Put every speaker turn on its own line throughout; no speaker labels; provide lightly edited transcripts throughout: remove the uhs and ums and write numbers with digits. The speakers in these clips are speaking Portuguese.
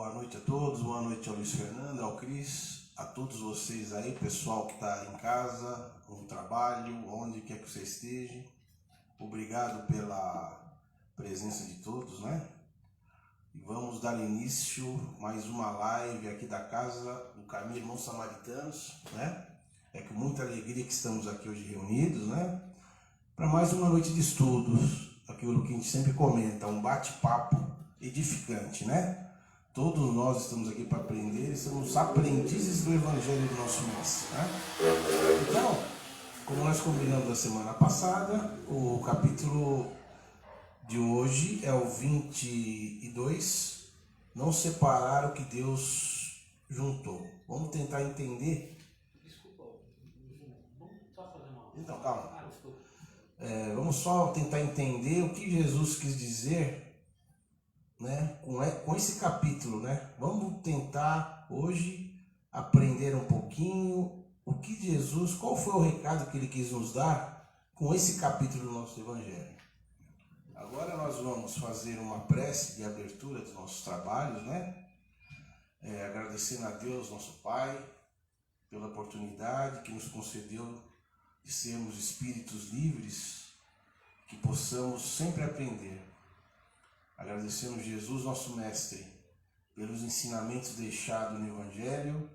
Boa noite a todos, boa noite ao Luiz Fernando, ao Cris, a todos vocês aí, pessoal que está em casa, no trabalho, onde quer que você esteja. Obrigado pela presença de todos, né? E vamos dar início a mais uma live aqui da Casa do Caminho Irmãos Samaritanos, né? É com muita alegria que estamos aqui hoje reunidos, né? Para mais uma noite de estudos, aquilo que a gente sempre comenta, um bate-papo edificante, né? Todos nós estamos aqui para aprender e somos aprendizes do Evangelho do nosso Mestre, né? Então, como nós combinamos na semana passada, o capítulo de hoje é o 22, não separar o que Deus juntou. Vamos tentar entender.
Desculpa, vamos só fazer uma...
Então, calma.
Desculpa.
Vamos só tentar entender o que Jesus quis dizer, né, com esse capítulo, né? Vamos tentar hoje aprender um pouquinho o que Jesus, qual foi o recado que ele quis nos dar com esse capítulo do nosso Evangelho. Agora nós vamos fazer uma prece de abertura dos nossos trabalhos, né? Agradecendo a Deus, nosso Pai, pela oportunidade que nos concedeu de sermos espíritos livres, que possamos sempre aprender. Agradecemos Jesus, nosso Mestre, pelos ensinamentos deixados no Evangelho,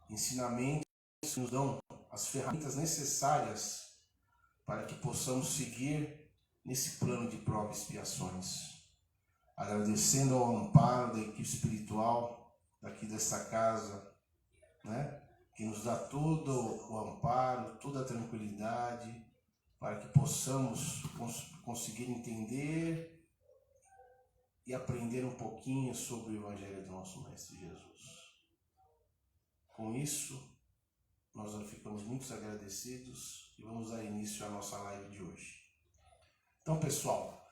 ensinamentos que nos dão as ferramentas necessárias para que possamos seguir nesse plano de provas e expiações. Agradecendo ao amparo da equipe espiritual daqui dessa casa, né, que nos dá todo o amparo, toda a tranquilidade, para que possamos conseguir entender e aprender um pouquinho sobre o Evangelho do nosso Mestre Jesus. Com isso, nós ficamos muito agradecidos e vamos dar início à nossa live de hoje. Então, pessoal,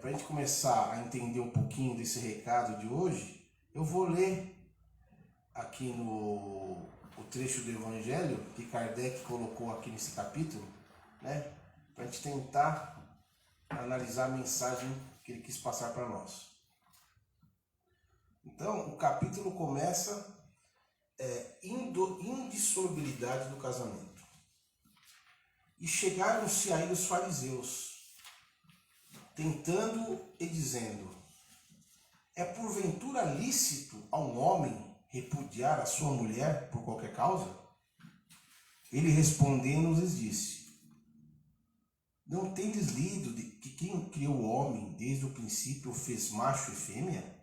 para a gente começar a entender um pouquinho desse recado de hoje, eu vou ler aqui o trecho do Evangelho que Kardec colocou aqui nesse capítulo, né, para a gente tentar analisar a mensagem que ele quis passar para nós. Então, o capítulo começa indissolubilidade do casamento. E chegaram-se a ele os fariseus, tentando e dizendo: é porventura lícito a um homem repudiar a sua mulher por qualquer causa? Ele respondendo lhes disse: não tendes lido de que quem criou o homem desde o princípio o fez macho e fêmea?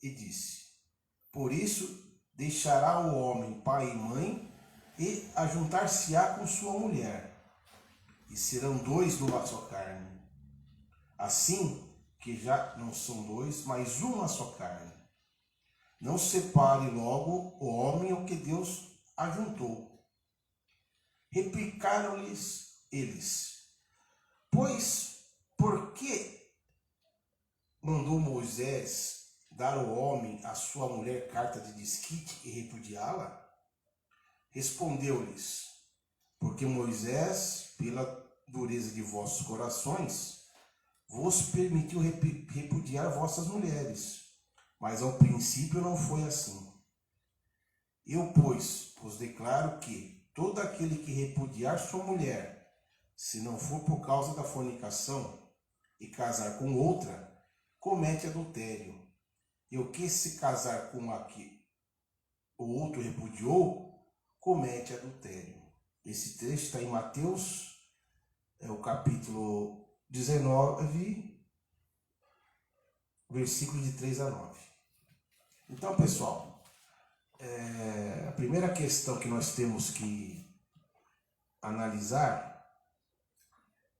E disse: por isso deixará o homem pai e mãe e ajuntar-se-á com sua mulher, e serão dois numa só carne. Assim que já não são dois, mas uma só carne. Não separe logo o homem o que Deus ajuntou. Replicaram-lhes eles: pois por que mandou Moisés dar ao homem a sua mulher carta de desquite e repudiá-la? Respondeu-lhes: porque Moisés, pela dureza de vossos corações, vos permitiu repudiar vossas mulheres, mas ao princípio não foi assim. Eu, pois, vos declaro que todo aquele que repudiar sua mulher, se não for por causa da fornicação, e casar com outra, comete adultério. E o que se casar com a que o outro repudiou, comete adultério. Esse texto está em Mateus, o capítulo 19, versículo de 3 a 9. Então, pessoal, a primeira questão que nós temos que analisar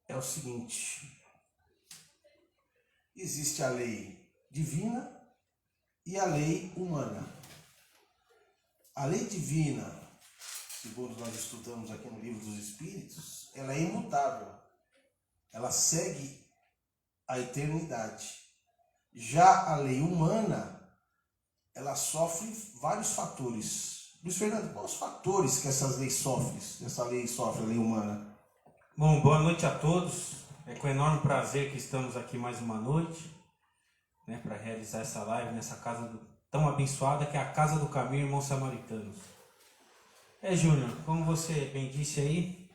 é o seguinte: existe a lei divina e a lei humana. A lei divina, segundo nós estudamos aqui no Livro dos Espíritos, ela é imutável. Ela segue a eternidade. Já a lei humana, ela sofre vários fatores. Luiz Fernando, quais os fatores que essa lei sofre, a lei humana?
Bom, boa noite a todos. É com enorme prazer que estamos aqui mais uma noite. né, para realizar essa live nessa casa tão abençoada que é a Casa do Caminho Irmãos Samaritanos. Júnior, como você bem disse aí,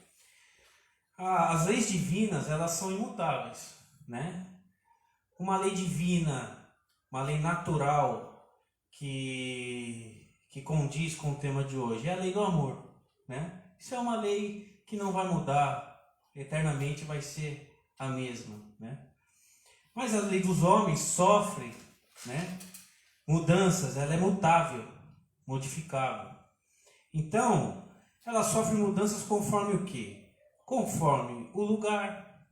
as leis divinas, elas são imutáveis, né? Uma lei divina, uma lei natural que condiz com o tema de hoje é a lei do amor, né? Isso é uma lei que não vai mudar, eternamente vai ser a mesma, né? Mas a lei dos homens sofre, né, mudanças, ela é mutável, modificável. Então, ela sofre mudanças conforme o quê? Conforme o lugar,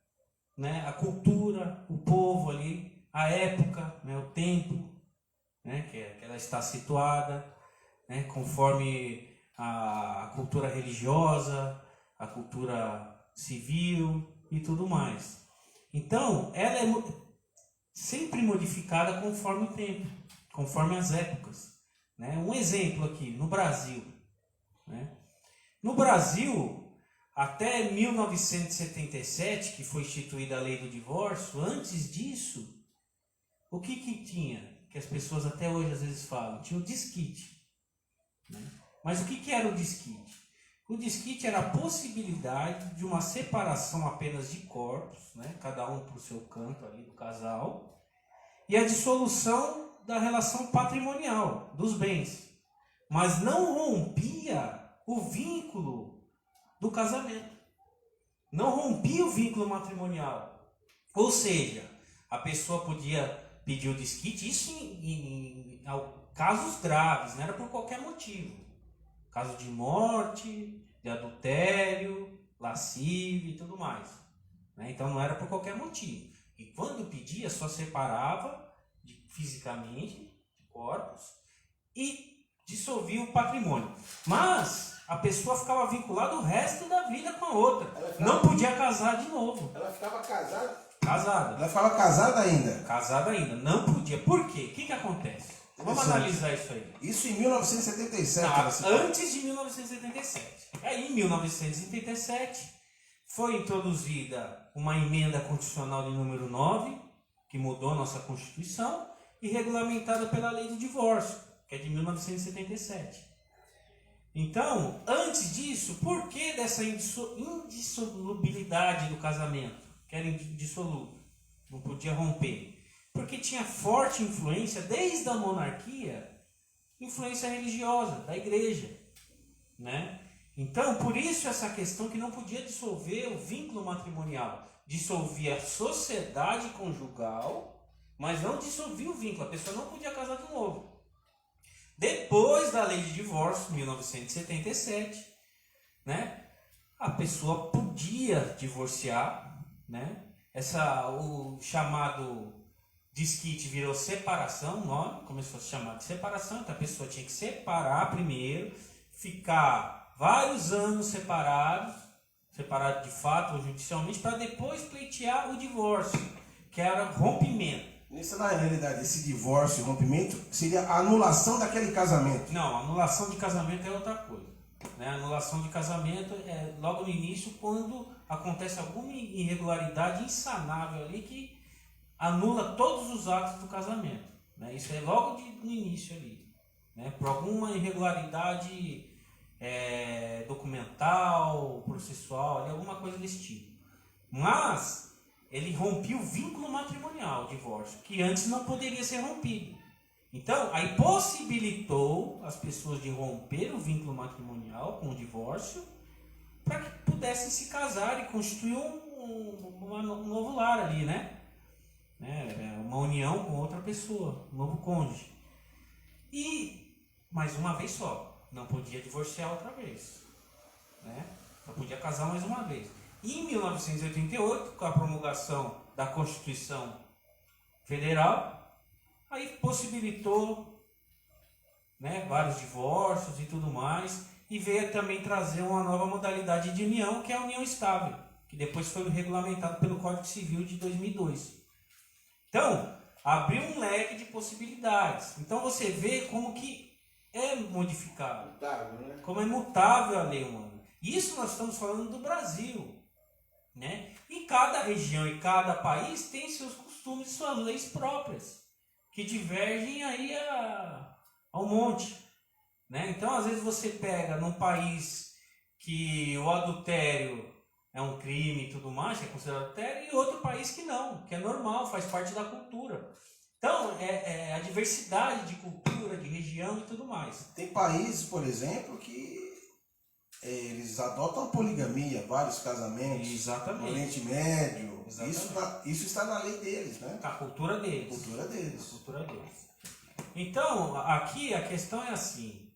né, a cultura, o povo ali, a época, né, o tempo, né, que ela está situada, né, conforme a cultura religiosa, a cultura civil e tudo mais. Então, ela é sempre modificada conforme o tempo, conforme as épocas, né? Um exemplo aqui, no Brasil, né? No Brasil, até 1977, que foi instituída a lei do divórcio, antes disso, o que tinha? Que as pessoas até hoje às vezes falam, tinha o desquite, né? Mas o que era o desquite? O desquite era a possibilidade de uma separação apenas de corpos, né? Cada um para o seu canto ali do casal, e a dissolução da relação patrimonial, dos bens. Mas não rompia o vínculo do casamento. Não rompia o vínculo matrimonial. Ou seja, a pessoa podia pedir o desquite, isso em casos graves, não era por qualquer motivo. Caso de morte, de adultério, lascívia e tudo mais, né? Então não era por qualquer motivo. E quando pedia, só separava fisicamente de corpos e dissolvia o patrimônio. Mas a pessoa ficava vinculada o resto da vida com a outra. Não podia casar de novo.
Ela ficava casada?
Casada.
Ela ficava casada ainda?
Casada ainda. Não podia. Por quê? O que acontece? Vamos analisar isso aí.
Isso em 1977.
Antes de 1977. Aí, em 1977, foi introduzida uma emenda constitucional de número 9, que mudou a nossa Constituição, e regulamentada pela lei do divórcio, que é de 1977. Então, antes disso, por que dessa indissolubilidade do casamento? Que era indissolúvel, não podia romper. Porque tinha forte influência, desde a monarquia, influência religiosa, da igreja, né? Então, por isso essa questão que não podia dissolver o vínculo matrimonial. Dissolvia a sociedade conjugal, mas não dissolvia o vínculo. A pessoa não podia casar de novo. Depois da lei de divórcio, 1977, né? A pessoa podia divorciar, né? O chamado desquite virou separação, o nome começou a se chamar de separação, então a pessoa tinha que separar primeiro, ficar vários anos separado de fato ou judicialmente, para depois pleitear o divórcio, que era rompimento.
Isso, na realidade, esse divórcio, rompimento, seria a anulação daquele casamento.
Não, anulação de casamento é outra coisa, né? Anulação de casamento é logo no início, quando acontece alguma irregularidade insanável ali que anula todos os atos do casamento, né? Isso é logo no início ali, né? Por alguma irregularidade documental, processual, alguma coisa desse tipo. Mas ele rompia o vínculo matrimonial, o divórcio, que antes não poderia ser rompido. Então, aí possibilitou as pessoas de romper o vínculo matrimonial com o divórcio para que pudessem se casar e constituir um novo lar ali, né? Uma união com outra pessoa, um novo cônjuge. E, mais uma vez só, não podia divorciar outra vez, né? Só podia casar mais uma vez. E em 1988, com a promulgação da Constituição Federal, aí possibilitou, né, vários divórcios e tudo mais, e veio também trazer uma nova modalidade de união, que é a união estável, que depois foi regulamentado pelo Código Civil de 2002. Então, abriu um leque de possibilidades. Então você vê como que é modificável,
né?
como é mutável a lei humana. Isso nós estamos falando do Brasil, né? E cada região e cada país tem seus costumes e suas leis próprias, que divergem aí ao monte, né? Então, às vezes você pega num país que o adultério é um crime e tudo mais, que é considerado adultério, e outro país que não, que é normal, faz parte da cultura. Então, é a diversidade de cultura, de região e tudo mais.
Tem países, por exemplo, que eles adotam a poligamia, vários casamentos.
Exatamente.
No Oriente Médio.
Exatamente.
Isso está na lei deles, né?
A cultura deles.
Cultura deles.
A cultura deles. Então, aqui a questão é assim.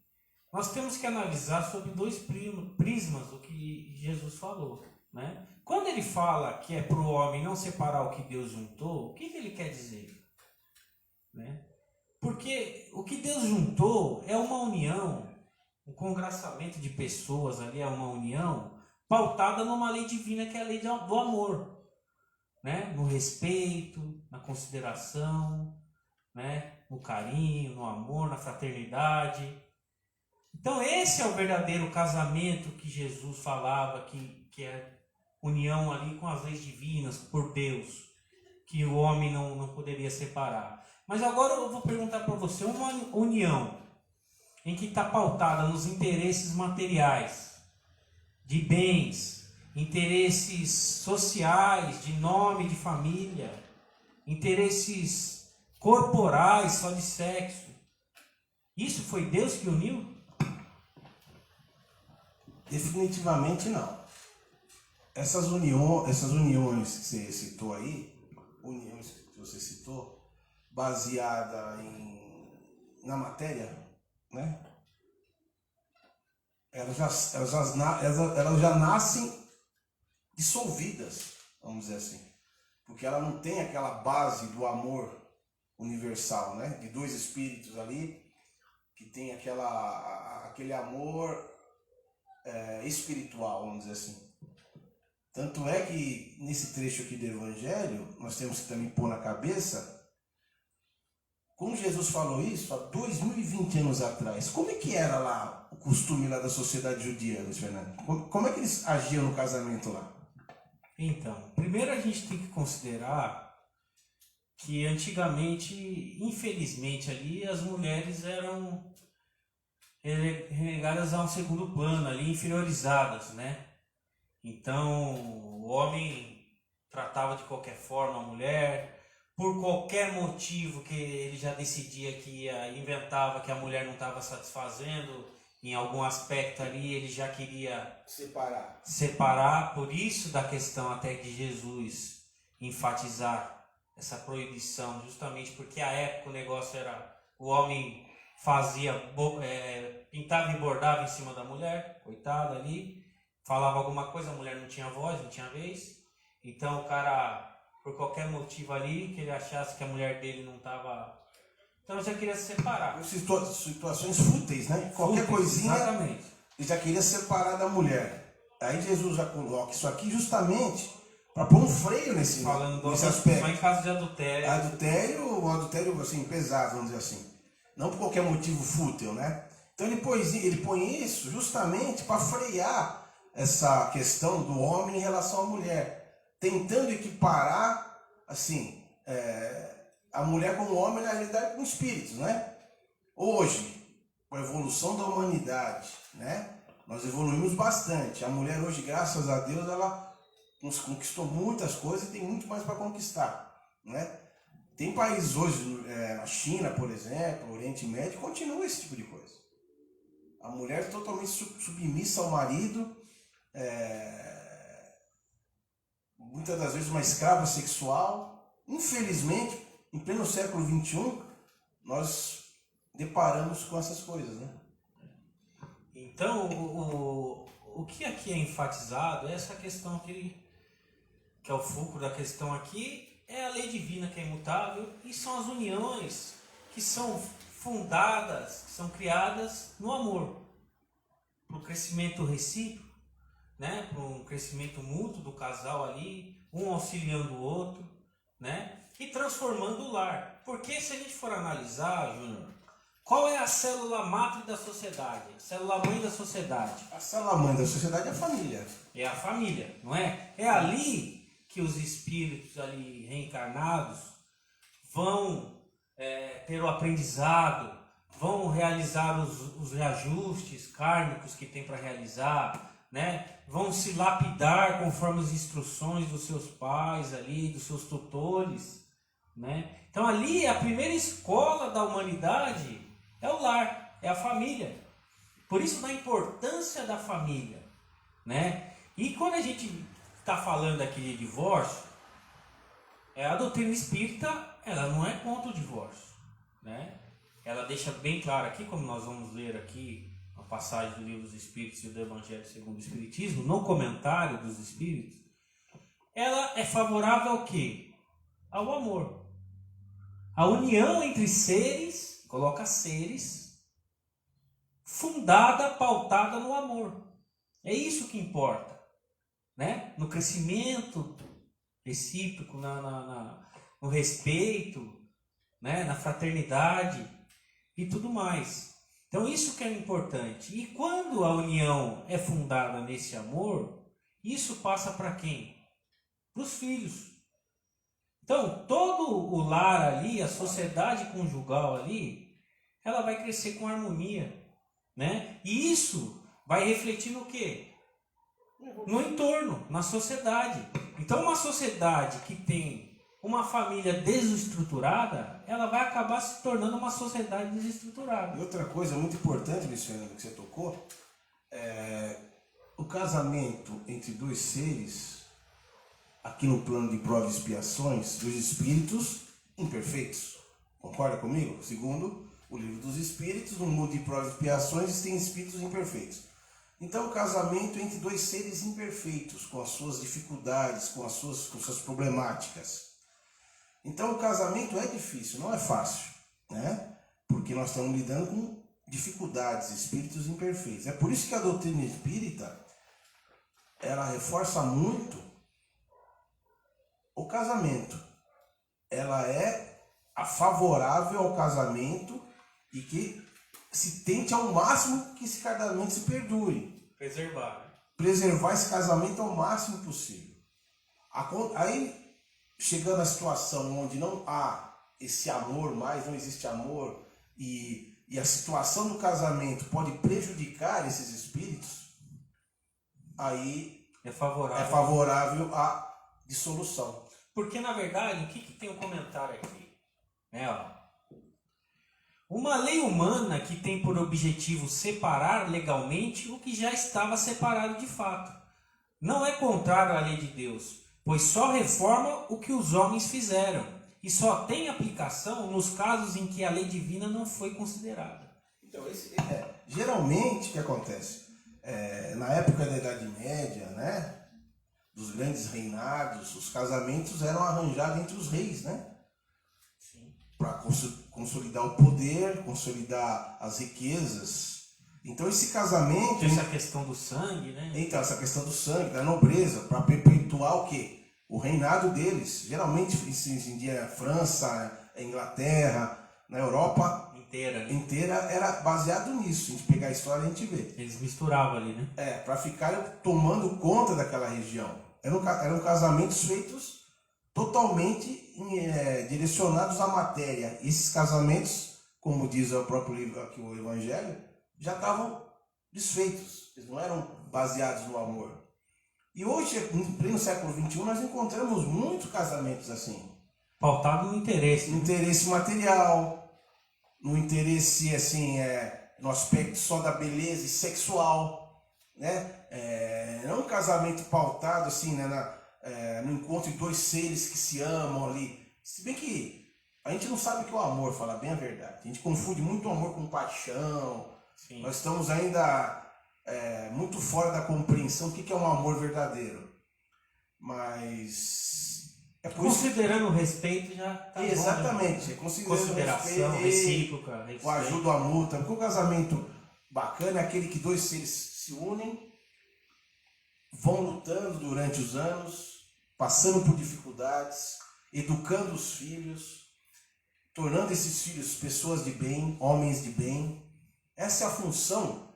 Nós temos que analisar sobre dois prismas o que Jesus falou, né? Quando ele fala que é para o homem não separar o que Deus juntou, o que ele quer dizer? Né? Porque o que Deus juntou é uma união, um congraçamento de pessoas ali, é uma união pautada numa lei divina que é a lei do amor, né? No respeito, na consideração, né? No carinho, no amor, na fraternidade. Então esse é o verdadeiro casamento que Jesus falava, que é união ali com as leis divinas, por Deus, que o homem não poderia separar. Mas agora eu vou perguntar para você, uma união em que está pautada nos interesses materiais, de bens, interesses sociais, de nome, de família, interesses corporais, só de sexo. Isso foi Deus que uniu?
Definitivamente não. Essas uniões que você citou aí, baseada na matéria, né? Elas já nascem dissolvidas, vamos dizer assim, porque ela não tem aquela base do amor universal, né? De dois espíritos ali que tem aquele amor espiritual, vamos dizer assim. Tanto é que nesse trecho aqui do Evangelho nós temos que também pôr na cabeça. Como Jesus falou isso há 2020 anos atrás, como é que era lá o costume lá da sociedade judia, Luiz Fernando? Como é que eles agiam no casamento lá?
Então, primeiro a gente tem que considerar que antigamente, infelizmente ali, as mulheres eram relegadas a um segundo plano ali, inferiorizadas, né? Então, o homem tratava de qualquer forma a mulher. Por qualquer motivo que ele já decidia que inventava que a mulher não estava satisfazendo em algum aspecto ali, ele já queria separar. Por isso da questão até de Jesus enfatizar essa proibição, justamente porque a época o negócio era o homem pintava e bordava em cima da mulher, coitada ali, falava alguma coisa, a mulher não tinha voz, não tinha vez, então o cara, por qualquer motivo ali, que ele achasse que a mulher dele não estava... Então já queria se separar.
Situações fúteis, né? Qualquer coisinha,
exatamente.
Ele já queria separar da mulher. Aí Jesus já coloca isso aqui justamente para pôr um freio nesse aspecto.
Só em caso de adultério.
O adultério assim, pesado, vamos dizer assim. Não por qualquer motivo fútil, né? Então ele põe isso justamente para frear essa questão do homem em relação à mulher, tentando equiparar assim, a mulher com o homem, na realidade, com espíritos, né? Hoje, com a evolução da humanidade, né? Nós evoluímos bastante. A mulher hoje, graças a Deus, ela conquistou muitas coisas e tem muito mais para conquistar, né? Tem países hoje, na China, por exemplo, no Oriente Médio, continua esse tipo de coisa. A mulher totalmente submissa ao marido, muitas das vezes uma escrava sexual. Infelizmente, em pleno século XXI, nós deparamos com essas coisas, né?
Então, o que aqui é enfatizado é essa questão que é o fulcro da questão aqui, é a lei divina que é imutável, e são as uniões que são fundadas, que são criadas no amor, para o crescimento recíproco, né? Para um crescimento mútuo do casal ali, um auxiliando o outro, né? E transformando o lar. Porque se a gente for analisar, Júnior, qual é a célula máter da sociedade? A célula mãe da sociedade?
A célula mãe da sociedade é a família.
É a família, não é? É ali que os espíritos ali reencarnados vão ter o aprendizado, vão realizar os reajustes kármicos que tem para realizar, né? Vão se lapidar conforme as instruções dos seus pais ali, dos seus tutores, né? Então ali a primeira escola da humanidade é o lar, é a família. Por isso da importância da família, né? E quando a gente está falando aqui de divórcio, a doutrina espírita, ela não é contra o divórcio, né? Ela deixa bem claro aqui, como nós vamos ler aqui a passagem do Livro dos Espíritos e do Evangelho segundo o Espiritismo, no comentário dos Espíritos, ela é favorável ao quê? Ao amor. A união entre seres, coloca seres, fundada, pautada no amor. É isso que importa, né? No crescimento recíproco, no respeito, né? Na fraternidade e tudo mais. Então isso que é importante. E quando a união é fundada nesse amor, isso passa para quem? Para os filhos. Então todo o lar ali, a sociedade conjugal ali, ela vai crescer com harmonia, né? E isso vai refletir no quê? No entorno, na sociedade. Então uma sociedade que tem uma família desestruturada, ela vai acabar se tornando uma sociedade desestruturada.
E outra coisa muito importante, Luciano, que você tocou, o casamento entre dois seres, aqui no plano de provas e expiações, dos espíritos imperfeitos. Concorda comigo? Segundo o Livro dos Espíritos, no mundo de provas e expiações existem espíritos imperfeitos. Então o casamento entre dois seres imperfeitos, com as suas dificuldades, com suas problemáticas. Então o casamento é difícil, não é fácil, né? Porque nós estamos lidando com dificuldades, espíritos imperfeitos. É por isso que a doutrina espírita, ela reforça muito o casamento. Ela é favorável ao casamento e que se tente ao máximo que esse casamento se perdure. Preservar esse casamento ao máximo possível. Aí, chegando à situação onde não há esse amor mais, não existe amor, e a situação do casamento pode prejudicar esses espíritos, aí é favorável à dissolução.
Porque, na verdade, o que tem um comentário aqui? Uma lei humana que tem por objetivo separar legalmente o que já estava separado de fato. Não é contrário à lei de Deus, pois só reforma o que os homens fizeram e só tem aplicação nos casos em que a lei divina não foi considerada.
Então, geralmente o que acontece? Na época da Idade Média, né, dos grandes reinados, os casamentos eram arranjados entre os reis, né? Para consolidar o poder, consolidar as riquezas. Então esse casamento...
Essa questão do sangue, né?
Então, essa questão do sangue, da nobreza, para perpetuar o quê? O reinado deles. Geralmente, em dia, França, Inglaterra, na Europa inteira era baseado nisso. A gente pegar a história, a gente vê.
Eles misturavam ali, né?
Para ficarem tomando conta daquela região. Eram casamentos feitos totalmente direcionados à matéria. Esses casamentos, como diz o próprio livro aqui, o Evangelho, já estavam desfeitos. Eles não eram baseados no amor. E hoje, em pleno século XXI, nós encontramos muitos casamentos assim.
Pautado no interesse.
No interesse material, no interesse, assim, no aspecto só da beleza e sexual, né? Não um casamento pautado, assim, né, no encontro de dois seres que se amam ali. Se bem que a gente não sabe o que é o amor, falar bem a verdade. A gente confunde muito o amor com paixão.
Sim.
Nós estamos ainda muito fora da compreensão do que é um amor verdadeiro. Mas é por
considerando o respeito já está bom.
Exatamente.
Consideração recíproca.
O ajuda a mútua. Porque o casamento bacana é aquele que dois seres se unem, vão lutando durante os anos, passando por dificuldades, educando os filhos, tornando esses filhos pessoas de bem, homens de bem. Essa é a função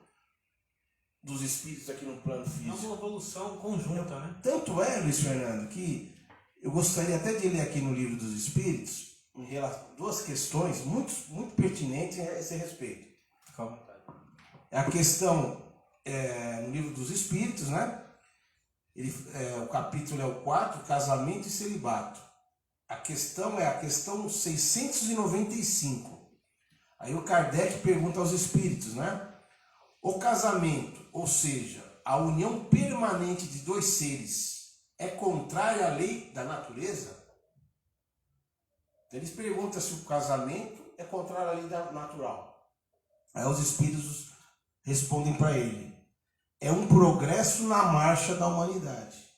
dos espíritos aqui no plano físico.
É uma evolução conjunta, né?
Tanto é, Luiz Fernando, que eu gostaria até de ler aqui no Livro dos Espíritos, duas questões muito pertinentes a esse respeito.
Calma.
É a questão no livro dos Espíritos, né? O capítulo é o 4, casamento e celibato. A questão é a questão 695. Aí o Kardec pergunta aos espíritos, né? O casamento, ou seja, a união permanente de dois seres, é contrária à lei da natureza? Então eles perguntam se o casamento é contrário à lei natural. Aí os espíritos respondem para ele: é um progresso na marcha da humanidade.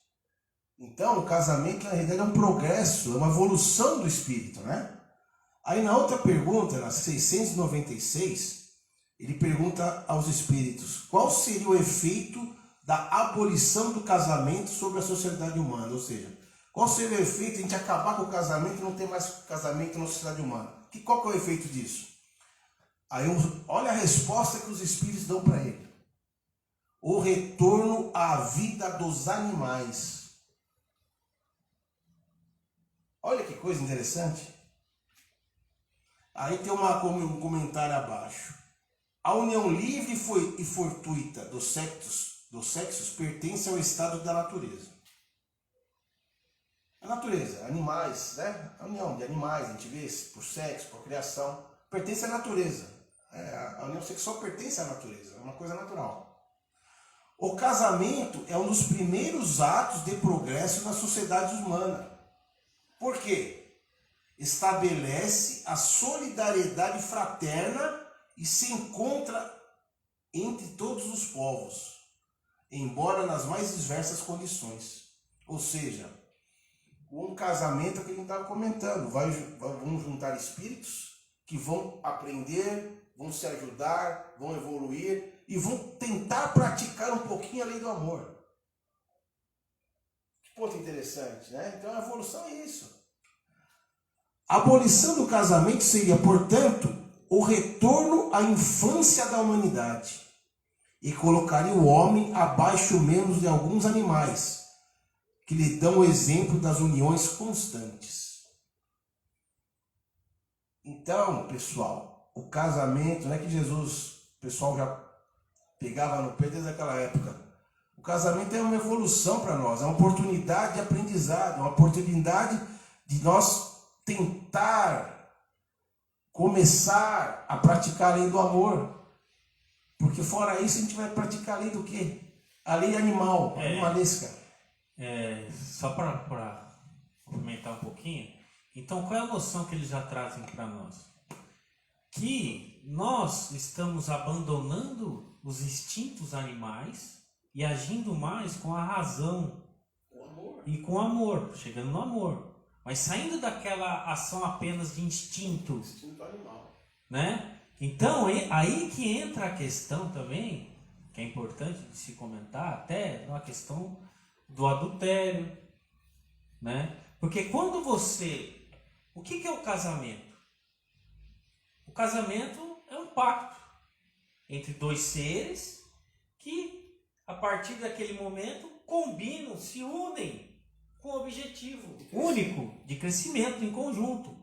Então o casamento na realidade é um progresso, é uma evolução do espírito, né? Aí na outra pergunta, na 696, ele pergunta aos espíritos qual seria o efeito da abolição do casamento sobre a sociedade humana, ou seja, qual seria o efeito de a gente acabar com o casamento e não ter mais casamento na sociedade humana? Qual que é o efeito disso? Aí olha a resposta que os espíritos dão para ele: o retorno à vida dos animais. Olha que coisa interessante. Aí tem um comentário abaixo. A união livre e fortuita dos sexos pertence ao estado da natureza. A natureza, animais, né? A união de animais, a gente vê por sexo, por criação, pertence à natureza. A união sexual pertence à natureza, é uma coisa natural. O casamento é um dos primeiros atos de progresso na sociedade humana. Por quê? Estabelece a solidariedade fraterna e se encontra entre todos os povos, embora nas mais diversas condições. Ou seja, um casamento é o que a gente estava comentando, vão juntar espíritos que vão aprender, vão se ajudar, vão evoluir e vão tentar praticar um pouquinho a lei do amor. Que ponto interessante, né? Então a evolução é isso. A abolição do casamento seria, portanto, o retorno à infância da humanidade e colocaria o homem abaixo menos de alguns animais que lhe dão o exemplo das uniões constantes. Então, pessoal, o casamento, não é que Jesus, o pessoal já pegava no pé desde aquela época. O casamento é uma evolução para nós, é uma oportunidade de aprendizado, uma oportunidade de nós tentar começar a praticar a lei do amor. Porque fora isso a gente vai praticar a lei do quê? A lei animal, animalesca.
Só para complementar um pouquinho, então qual é a noção que eles já trazem para nós? Que nós estamos abandonando os instintos animais e agindo mais com a razão e com o amor, chegando no amor. Mas saindo daquela ação apenas de instinto
animal,
né? Então, aí que entra a questão também, que é importante de se comentar, até a questão do adultério, né? Porque quando você... O que é o casamento? O casamento é um pacto entre dois seres que, a partir daquele momento, combinam, se unem com o objetivo único de crescimento em conjunto,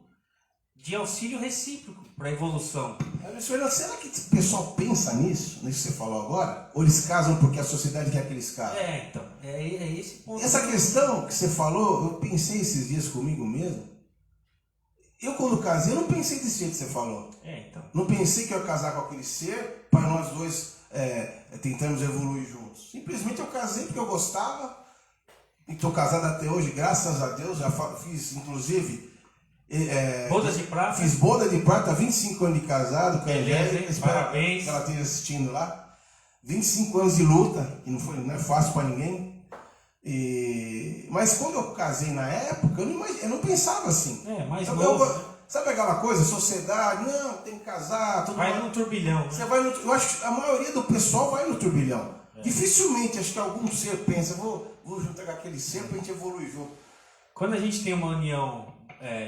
de auxílio recíproco para a evolução.
Será que o pessoal pensa nisso que você falou agora? Ou eles casam porque a sociedade quer que eles casem?
Então, é esse ponto.
Essa questão que você falou, eu pensei esses dias comigo mesmo. Eu, quando casei, eu não pensei desse jeito que você falou.
Então.
Não pensei que eu ia casar com aquele ser para nós dois tentarmos evoluir juntos. Simplesmente eu casei porque eu gostava. E estou casado até hoje, graças a Deus. Já fiz, inclusive...
bodas de prata.
Fiz boda de prata, 25 anos de casado com a Angélica.
Parabéns.
Que ela esteja assistindo lá. 25 anos de luta, que não é fácil para ninguém. Mas quando eu casei na época, eu não pensava assim.
Mais novo, né?
Sabe aquela coisa, sociedade, não, tem que casar.
Vai no turbilhão. Né?
Você vai eu acho que a maioria do pessoal vai no turbilhão. Dificilmente, acho que algum ser pensa, vou juntar com aquele ser para a gente evoluir junto.
Quando a gente tem uma união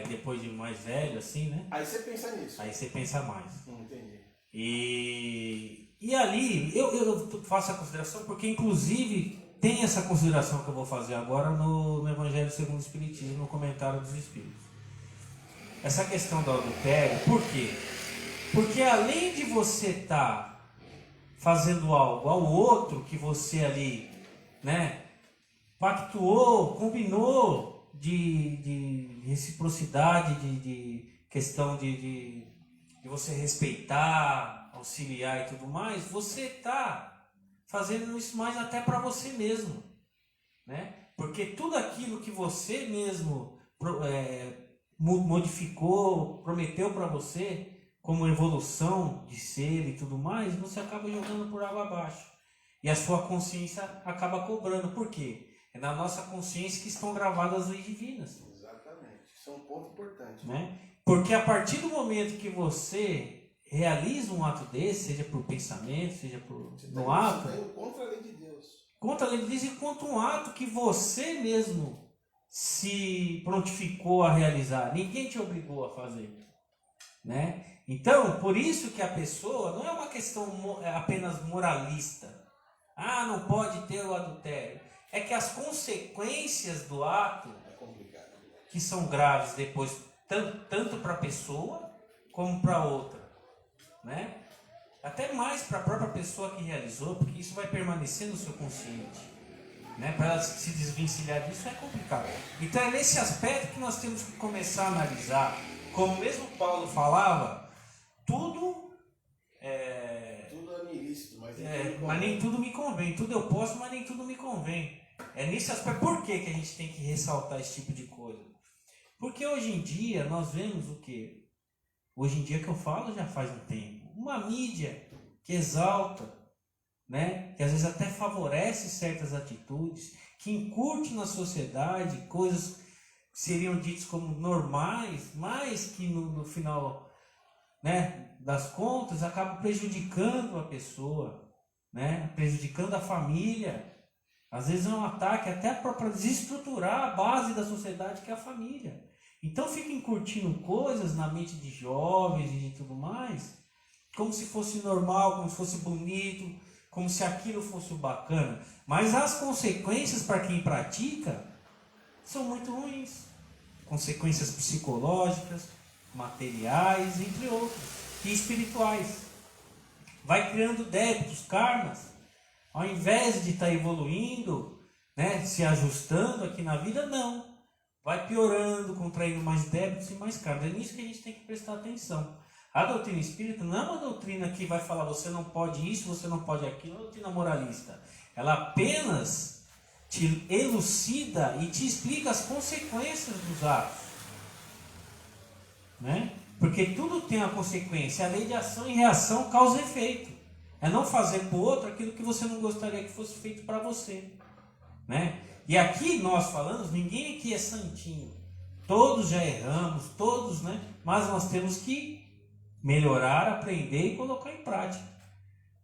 depois de mais velho, assim, né?
Aí você pensa nisso.
Aí você pensa mais.
Entendi.
E ali, eu faço a consideração, porque inclusive tem essa consideração que eu vou fazer agora no Evangelho segundo o Espiritismo, no comentário dos Espíritos. essa questão do adultério. Por quê? Porque além de você estar fazendo algo ao outro que você ali, né, pactuou, combinou de reciprocidade, de questão de você respeitar, auxiliar e tudo mais, você está fazendo isso mais até para você mesmo, né? Porque tudo aquilo que você mesmo modificou, prometeu para você, como evolução de ser e tudo mais, você acaba jogando por água abaixo. E a sua consciência acaba cobrando. Por quê? É na nossa consciência que estão gravadas as leis divinas.
Exatamente. Isso é um ponto importante.
Né? Porque a partir do momento que você realiza um ato desse, seja por pensamento, seja por no ato,
contra a lei de Deus.
Contra a lei de Deus e contra um ato que você mesmo se prontificou a realizar. Ninguém te obrigou a fazer. Né? Então, por isso que a pessoa não é uma questão apenas moralista. Ah, não pode ter o adultério. É que as consequências do ato, que são graves depois, tanto para a pessoa como para outra, né? Até mais para a própria pessoa que realizou, porque isso vai permanecer no seu consciente, né? Para ela se desvencilhar disso é complicado. Então é nesse aspecto que nós temos que começar a analisar. Como mesmo Paulo falava, tudo é ilícito, mas nem tudo me convém. Tudo eu posso, mas nem tudo me convém. É nesse aspecto. Por que a gente tem que ressaltar esse tipo de coisa? Porque hoje em dia nós vemos o quê? Hoje em dia que eu falo já faz um tempo. Uma mídia que exalta, né? Que às vezes até favorece certas atitudes, que incute na sociedade coisas que seriam ditas como normais, mas que no final, né, das contas acabam prejudicando a pessoa, né? Prejudicando a família. Às vezes é um ataque até para desestruturar a base da sociedade, que é a família. Então fica incutindo coisas na mente de jovens e de tudo mais, como se fosse normal, como se fosse bonito, como se aquilo fosse bacana. Mas as consequências para quem pratica são muito ruins. Consequências psicológicas, materiais, entre outras, e espirituais. Vai criando débitos, karmas. Ao invés de estar evoluindo, né, se ajustando aqui na vida, não. Vai piorando, contraindo mais débitos e mais karmas. É nisso que a gente tem que prestar atenção. A doutrina espírita não é uma doutrina que vai falar você não pode isso, você não pode aquilo, é uma doutrina moralista. Ela apenas te elucida e te explica as consequências dos atos. Né? Porque tudo tem uma consequência. A lei de ação e reação causa efeito. É não fazer para o outro aquilo que você não gostaria que fosse feito para você. Né? E aqui nós falamos, ninguém aqui é santinho. Todos já erramos, todos, né? Mas nós temos que melhorar, aprender e colocar em prática.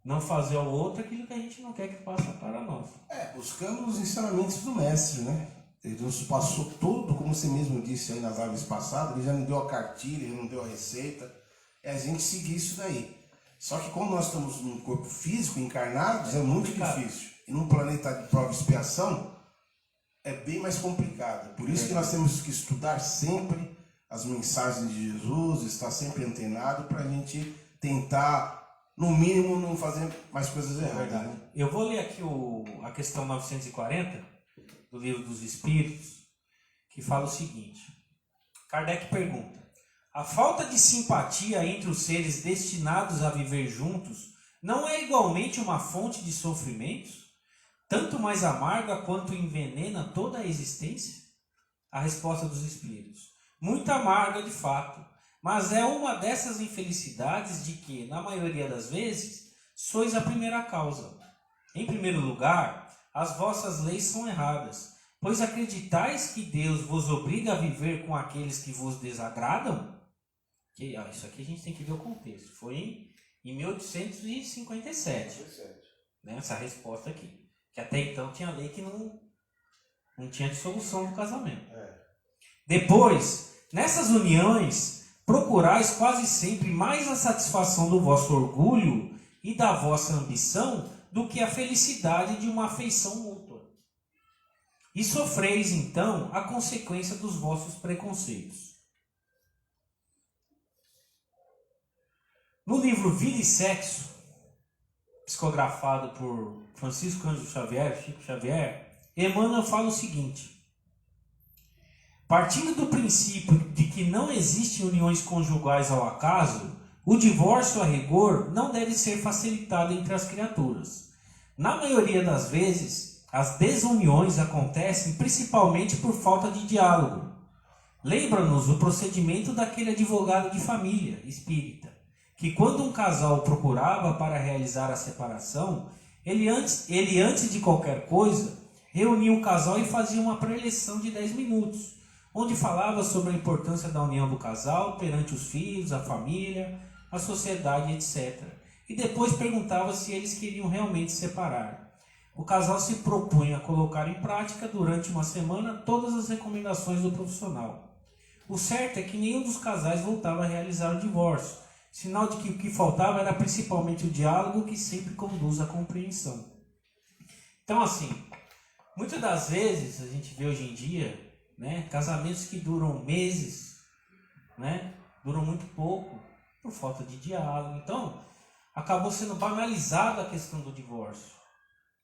Não fazer ao outro aquilo que a gente não quer que faça para nós.
Buscando os ensinamentos do mestre, né? Ele nos passou tudo, como você mesmo disse aí nas lives passadas, ele já não deu a cartilha, ele não deu a receita. É a gente seguir isso daí. Só que como nós estamos num corpo físico, encarnados, é muito difícil. E num planeta de prova e expiação, é bem mais complicado. Por isso que nós temos que estudar sempre as mensagens de Jesus, estar sempre antenado para a gente tentar, no mínimo, não fazer mais coisas erradas. Né?
Eu vou ler aqui a questão 940 do Livro dos Espíritos, que fala o seguinte. Kardec pergunta: a falta de simpatia entre os seres destinados a viver juntos não é igualmente uma fonte de sofrimentos, tanto mais amarga quanto envenena toda a existência? A resposta dos Espíritos: muito amarga de fato, mas é uma dessas infelicidades de que, na maioria das vezes, sois a primeira causa. Em primeiro lugar, as vossas leis são erradas, pois acreditais que Deus vos obriga a viver com aqueles que vos desagradam? Isso aqui a gente tem que ver o contexto. Foi em 1857. Né, essa resposta aqui. Que até então tinha lei que não tinha dissolução do casamento. Depois, nessas uniões, procurais quase sempre mais a satisfação do vosso orgulho e da vossa ambição do que a felicidade de uma afeição mútua. E sofreis, então, a consequência dos vossos preconceitos. No livro Vida e Sexo, psicografado por Francisco Cândido Xavier, Chico Xavier, Emmanuel fala o seguinte: partindo do princípio de que não existem uniões conjugais ao acaso, o divórcio a rigor não deve ser facilitado entre as criaturas. Na maioria das vezes, as desuniões acontecem principalmente por falta de diálogo. Lembra-nos o procedimento daquele advogado de família espírita, que quando um casal o procurava para realizar a separação, ele antes de qualquer coisa, reunia o casal e fazia uma preleção de 10 minutos, onde falava sobre a importância da união do casal perante os filhos, a família, a sociedade, etc. E depois perguntava se eles queriam realmente separar. O casal se propunha a colocar em prática durante uma semana todas as recomendações do profissional. O certo é que nenhum dos casais voltava a realizar o divórcio, sinal de que o que faltava era principalmente o diálogo, que sempre conduz à compreensão. Então, assim, muitas das vezes a gente vê hoje em dia, né, casamentos que duram meses, né, duram muito pouco, por falta de diálogo. Então, acabou sendo banalizada a questão do divórcio,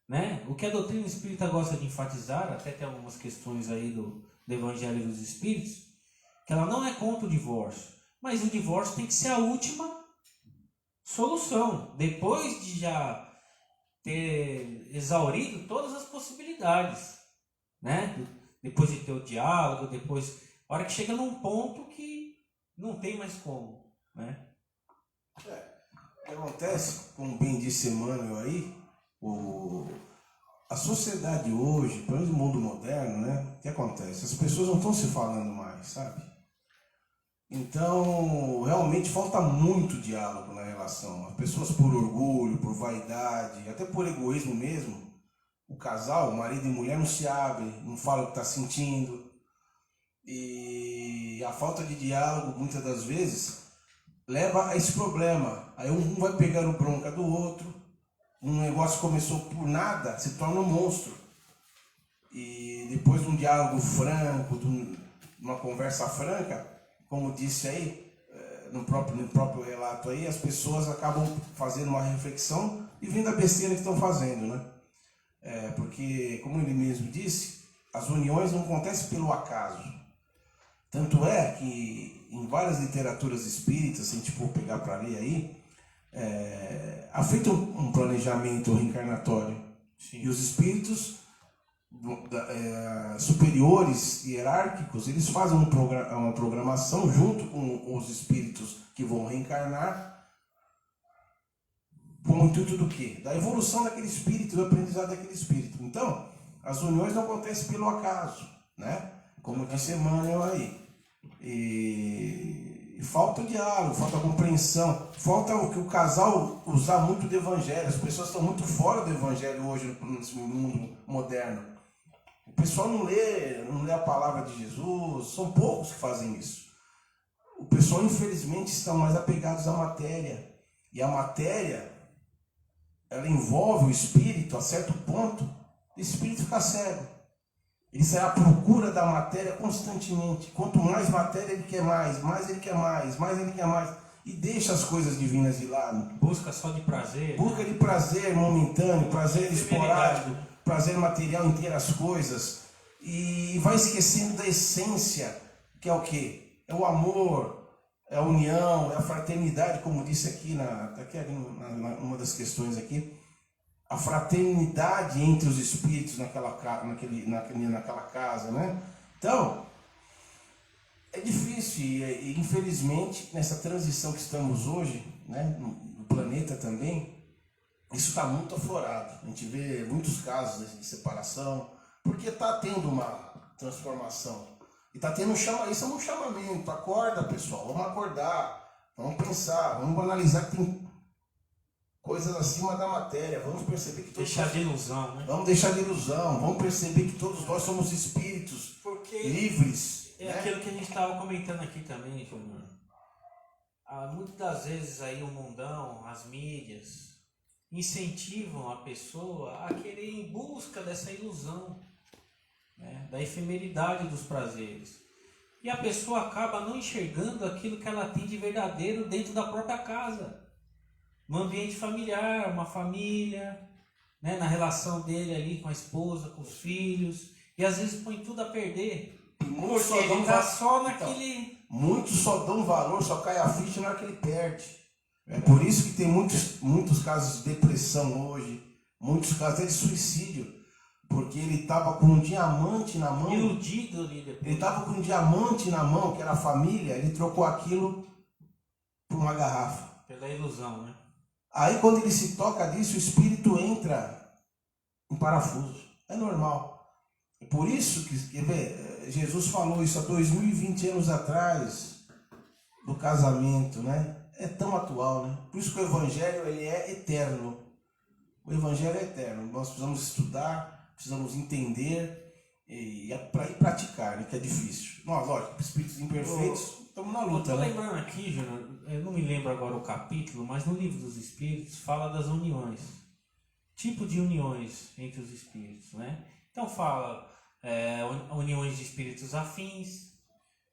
né? O que a doutrina espírita gosta de enfatizar, até tem algumas questões aí do Evangelho dos Espíritos, que ela não é contra o divórcio, mas o divórcio tem que ser a última solução, depois de já ter exaurido todas as possibilidades, né? Depois de ter o diálogo, depois, a hora que chega num ponto que não tem mais como, né?
O que acontece, como bem disse Emmanuel aí, a sociedade hoje, pelo menos no mundo moderno, né? O que acontece? As pessoas não estão se falando mais, sabe? Então, realmente falta muito diálogo na relação. As pessoas, por orgulho, por vaidade, até por egoísmo mesmo, o casal, marido e mulher, não se abre, não fala o que está sentindo. E a falta de diálogo, muitas das vezes, leva a esse problema. Aí um vai pegando bronca do outro, um negócio começou por nada, se torna um monstro. E depois de um diálogo franco, de uma conversa franca, como disse aí, no próprio relato aí, as pessoas acabam fazendo uma reflexão e vendo a besteira que estão fazendo, né? Porque, como ele mesmo disse, as uniões não acontecem pelo acaso. Tanto é que em várias literaturas espíritas, se a gente for pegar para ler aí, há feito um planejamento reencarnatório.
Sim.
E os espíritos superiores, hierárquicos, eles fazem uma programação junto com os espíritos que vão reencarnar, com o intuito do quê? Da evolução daquele espírito, do aprendizado daquele espírito. Então, as uniões não acontecem pelo acaso, né? Como disse Emmanuel aí. E falta o diálogo, falta a compreensão, falta o casal usar muito do evangelho. As pessoas estão muito fora do evangelho hoje no mundo moderno. O pessoal não lê a palavra de Jesus, são poucos que fazem isso. O pessoal, infelizmente, estão mais apegados à matéria. E a matéria, ela envolve o espírito a certo ponto, e o espírito fica cego. Ele sai à procura da matéria constantemente. Quanto mais matéria ele quer mais ele quer mais ele quer mais. E deixa as coisas divinas de lado.
Busca só de prazer.
Busca de prazer momentâneo, prazer esporádico, prazer material em ter as coisas. E vai esquecendo da essência, que é o quê? É o amor, é a união, é a fraternidade, como disse aqui, numa das questões aqui. A fraternidade entre os espíritos naquela casa, né? Então, é difícil e infelizmente nessa transição que estamos hoje, né, no planeta também, isso está muito aflorado. A gente vê muitos casos de separação, porque está tendo uma transformação. E está tendo isso é um chamamento. Acorda, pessoal, vamos acordar, vamos pensar, vamos analisar que tem coisas acima da matéria, vamos perceber que todos
deixar de ilusão, né?
Vamos deixar de ilusão, vamos perceber que todos nós somos espíritos livres.
É, né? Aquilo que a gente estava comentando aqui também, Júnior. Muitas das vezes aí o mundão, as mídias, incentivam a pessoa a querer ir em busca dessa ilusão, né? Da efemeridade dos prazeres. E a pessoa acaba não enxergando aquilo que ela tem de verdadeiro dentro da própria casa. no ambiente familiar, uma família, né, na relação dele ali com a esposa, com os filhos, e às vezes põe tudo a perder,
Muitos
porque ele está só naquele...
Muitos só dão valor, só cai a ficha na hora que ele perde. É por isso que tem muitos casos de depressão hoje, muitos casos até de suicídio, porque ele estava com um diamante na mão.
Iludido ali depois.
Ele estava com um diamante na mão, que era a família, ele trocou aquilo por uma garrafa.
Pela ilusão, né?
Aí quando ele se toca disso, o espírito entra em parafuso. É normal. É por isso que, quer ver, Jesus falou isso há 2020 anos atrás, do casamento, né? É tão atual, né? Por isso que o Evangelho ele é eterno. O Evangelho é eterno. Nós precisamos estudar, precisamos entender e praticar, né? Que é difícil. Nós, lógico, espíritos imperfeitos, estamos na luta.
Eu tô lembrando aqui, Júnior, eu não me lembro agora o capítulo, mas no livro dos Espíritos fala das uniões. Tipo de uniões entre os espíritos, né? Então fala uniões de espíritos afins,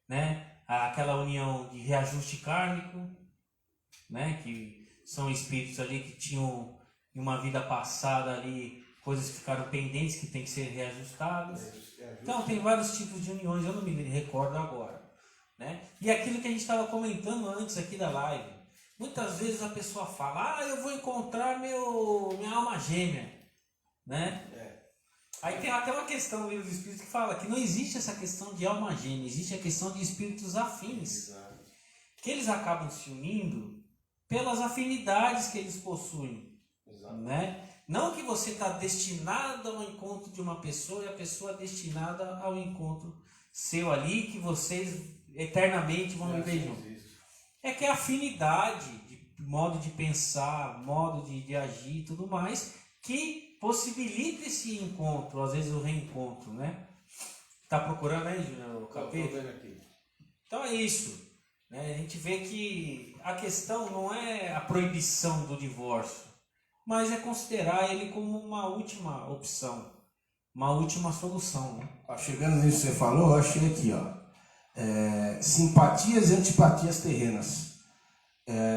né? Aquela união de reajuste kármico, né? Que são espíritos ali que tinham em uma vida passada ali coisas que ficaram pendentes que tem que ser reajustadas. Então tem vários tipos de uniões, eu não me recordo agora, né? E aquilo que a gente estava comentando antes aqui da live, muitas vezes a pessoa fala, eu vou encontrar minha alma gêmea, né? Aí tem até uma questão no livro dos Espíritos que fala que não existe essa questão de alma gêmea, existe a questão de espíritos afins. Exato. Que eles acabam se unindo pelas afinidades que eles possuem. Exato. Né? Não que você está destinado ao encontro de uma pessoa e a pessoa é destinada ao encontro seu ali, que vocês eternamente vão viver juntos. É que a afinidade, de modo de pensar, modo de agir e tudo mais, que possibilita esse encontro, às vezes o reencontro, né? Tá procurando aí, Júnior, o capítulo? Então é isso, né? A gente vê que a questão não é a proibição do divórcio, mas é considerar ele como uma última opção, uma última solução, né?
Chegando nisso que você falou, eu achei aqui, simpatias e antipatias terrenas.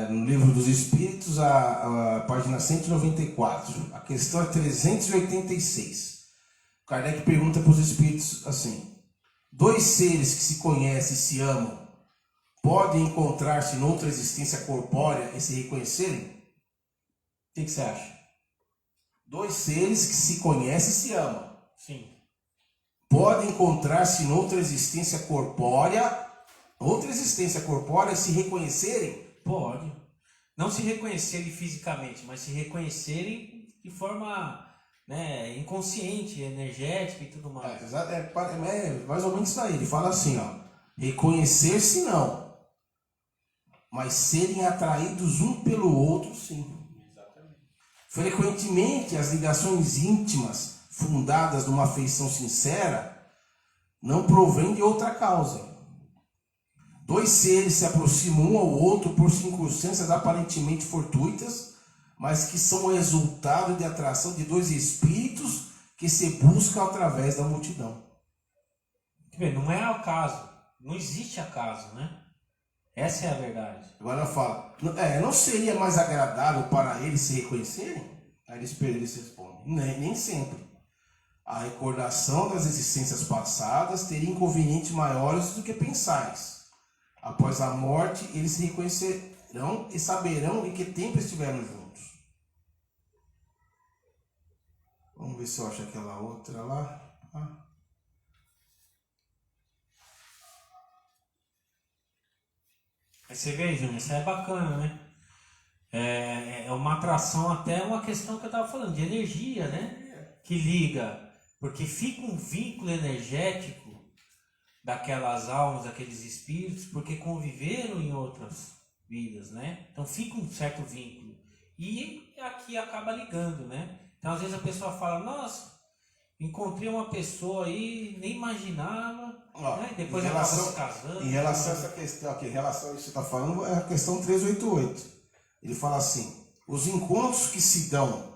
No livro dos Espíritos, a página 194, a questão é 386. Kardec pergunta para os Espíritos assim: dois seres que se conhecem e se amam podem encontrar-se em outra existência corpórea e se reconhecerem? O que você acha? Dois seres que se conhecem e se amam.
Sim.
Podem encontrar-se em outra existência corpórea e se reconhecerem?
Pode. Não se reconhecerem fisicamente, mas se reconhecerem de forma, né, inconsciente, energética e tudo mais.
É mais ou menos isso aí. Ele fala assim, reconhecer-se não, mas serem atraídos um pelo outro, sim. Exatamente. Frequentemente, as ligações íntimas, fundadas numa afeição sincera, não provêm de outra causa. Dois seres se aproximam um ao outro por circunstâncias aparentemente fortuitas, mas que são o resultado de atração de dois espíritos que se buscam através da multidão.
Não é acaso, não existe acaso, né? Essa é a verdade.
Agora ela fala, não seria mais agradável para eles se reconhecerem? Aí eles respondem, nem sempre. A recordação das existências passadas teria inconvenientes maiores do que pensais. Após a morte, eles se reconhecerão e saberão em que tempo estiveram juntos. Vamos ver se eu acho aquela outra lá.
Aí você vê, Júnior, isso é bacana, né? É uma atração, até uma questão que eu estava falando, de energia, né? Que liga, porque fica um vínculo energético daquelas almas, daqueles espíritos, porque conviveram em outras vidas, né? Então fica um certo vínculo. E aqui acaba ligando, né? Então às vezes a pessoa fala, nossa, encontrei uma pessoa aí, nem imaginava, né? Depois acaba se casando.
Em relação a essa questão, em relação a isso que você está falando, é a questão 388. Ele fala assim, os encontros que se dão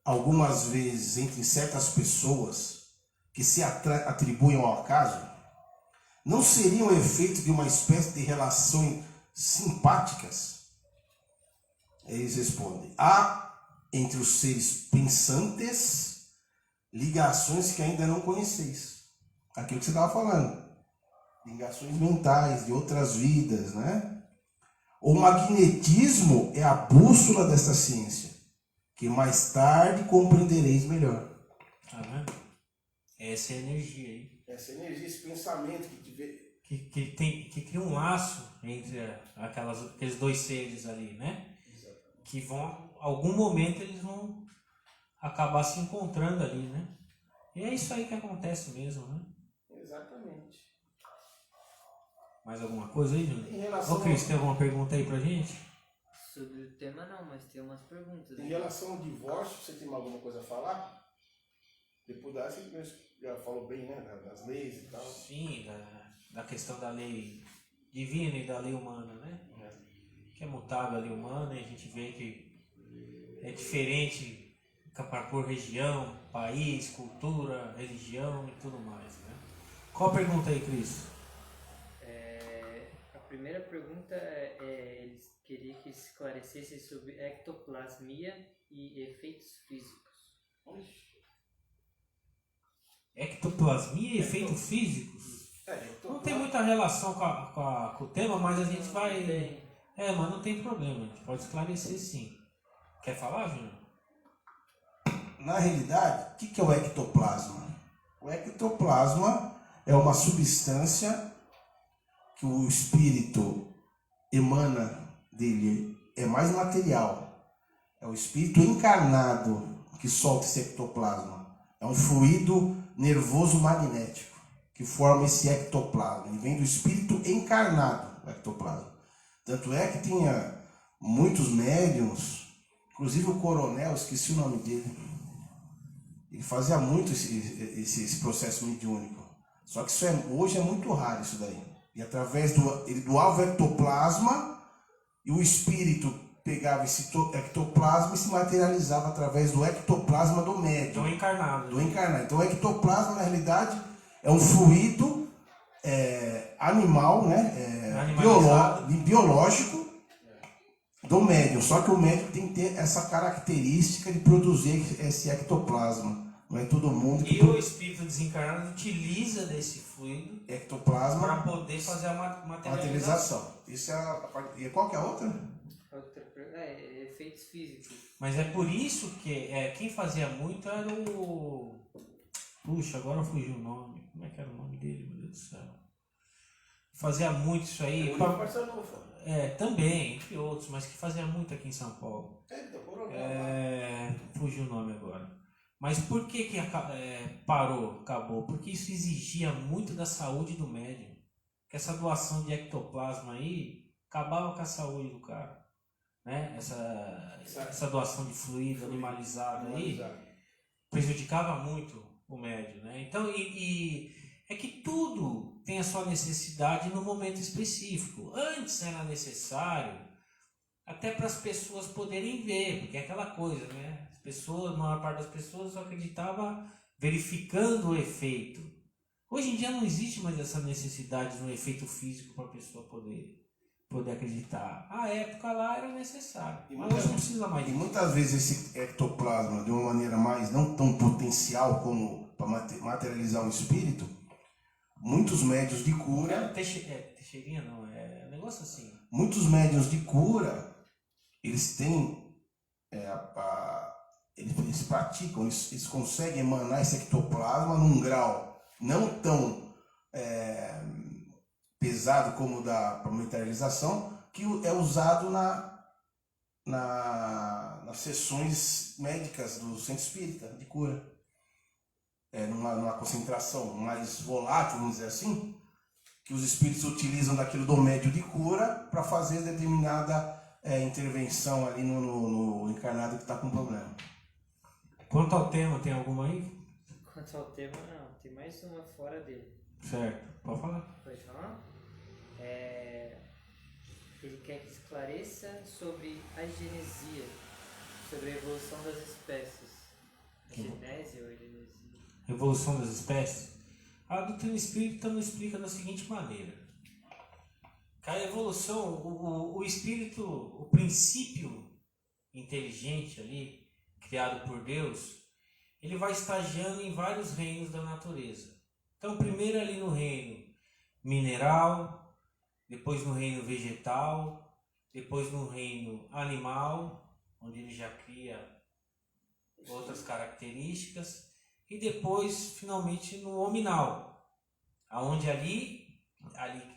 algumas vezes entre certas pessoas que se atribuem ao acaso, não seriam efeito de uma espécie de relações simpáticas? Eles respondem: há entre os seres pensantes ligações que ainda não conheceis. Aquilo que você estava falando. Ligações mentais de outras vidas, né? O magnetismo é a bússola dessa ciência, que mais tarde compreendereis melhor.
Tá vendo? Essa é a energia aí.
Essa energia, esse pensamento que tiver.
Que cria um laço entre aqueles dois seres ali, né?
Exatamente.
Que algum momento eles vão acabar se encontrando ali, né? E é isso aí que acontece mesmo, né?
Exatamente.
Mais alguma coisa aí, Júnior?
Em relação
Ô, Cris, tem alguma pergunta aí pra gente?
Sobre o tema não, mas tem umas perguntas.
Em relação ao divórcio, você tem alguma coisa a falar? Depois da você já falou bem, né? Das leis e tal.
Sim, da questão da lei divina e da lei humana, né? Que é mutável a lei humana e a gente vê que é diferente por região, país, cultura, religião e tudo mais, né? Qual a pergunta aí, Cris?
A primeira pergunta eles queriam que esclarecesse sobre ectoplasmia e efeitos físicos.
Ectoplasmia e efeitos físicos? Não tem muita relação com o tema, mas a gente vai... mas não tem problema, a gente pode esclarecer sim. Quer falar, Júnior?
Na realidade, o que é o ectoplasma? O ectoplasma é uma substância que o espírito emana dele, é mais material. É o espírito encarnado que solta esse ectoplasma. É um fluido nervoso magnético que forma esse ectoplasma. Ele vem do espírito encarnado, o ectoplasma. Tanto é que tinha muitos médiums, inclusive o coronel, esqueci o nome dele. Ele fazia muito esse processo mediúnico. Só que hoje é muito raro isso daí. E através ele doava o ectoplasma e o espírito pegava esse ectoplasma e se materializava através do ectoplasma do médium.
Do encarnado.
Do encarnado. Então o ectoplasma, na realidade, é um fluido animal, né? Biológico do médium. Só que o médium tem que ter essa característica de produzir esse ectoplasma. Não é todo mundo que...
E o espírito desencarnado utiliza desse fluido
ectoplasma
para poder fazer a materialização.
Isso é e qual que é a outra?
Efeitos físicos.
Mas é por isso que quem fazia muito era o... Puxa, agora fugiu o nome. Como é que era o nome dele, meu Deus do céu? Fazia muito isso aí. Também, entre outros, mas que fazia muito aqui em São Paulo. Fugiu o nome agora. Mas por que parou, acabou? Porque isso exigia muito da saúde do médium. Que essa doação de ectoplasma aí acabava com a saúde do cara. Né? Essa doação de fluido animalizado aí prejudicava muito o médium. Né? Então, é que tudo tem a sua necessidade no momento específico. Antes era necessário até para as pessoas poderem ver, porque é aquela coisa, né? A maior parte das pessoas só acreditava verificando o efeito. Hoje em dia não existe mais essa necessidade no efeito físico para a pessoa poder acreditar. A época lá era necessário, mas hoje não precisa mais.
E muitas vezes esse ectoplasma, de uma maneira mais não tão potencial como para materializar um espírito, muitos médiuns de cura...
Teixeirinha não, é um negócio assim.
Muitos médiuns de cura, eles têm... Eles praticam, eles conseguem emanar esse ectoplasma num grau não tão pesado como da materialização, que é usado nas sessões médicas do centro espírita de cura. Numa concentração mais volátil, vamos dizer assim, que os espíritos utilizam daquilo do médio de cura para fazer determinada intervenção ali no encarnado que está com problema.
Quanto ao tema, tem alguma aí?
Quanto ao tema, não. Tem mais uma fora dele.
Certo. Pode falar?
Pode falar? Ele quer que esclareça sobre a genesia, sobre a evolução das espécies. Genese ou genesia?
Evolução das espécies? A doutrina espírita nos explica da seguinte maneira. Que a evolução, o espírito, o princípio inteligente ali, criado por Deus, ele vai estagiando em vários reinos da natureza. Então, primeiro ali no reino mineral, depois no reino vegetal, depois no reino animal, onde ele já cria outras características, e depois, finalmente, no hominal, aonde ali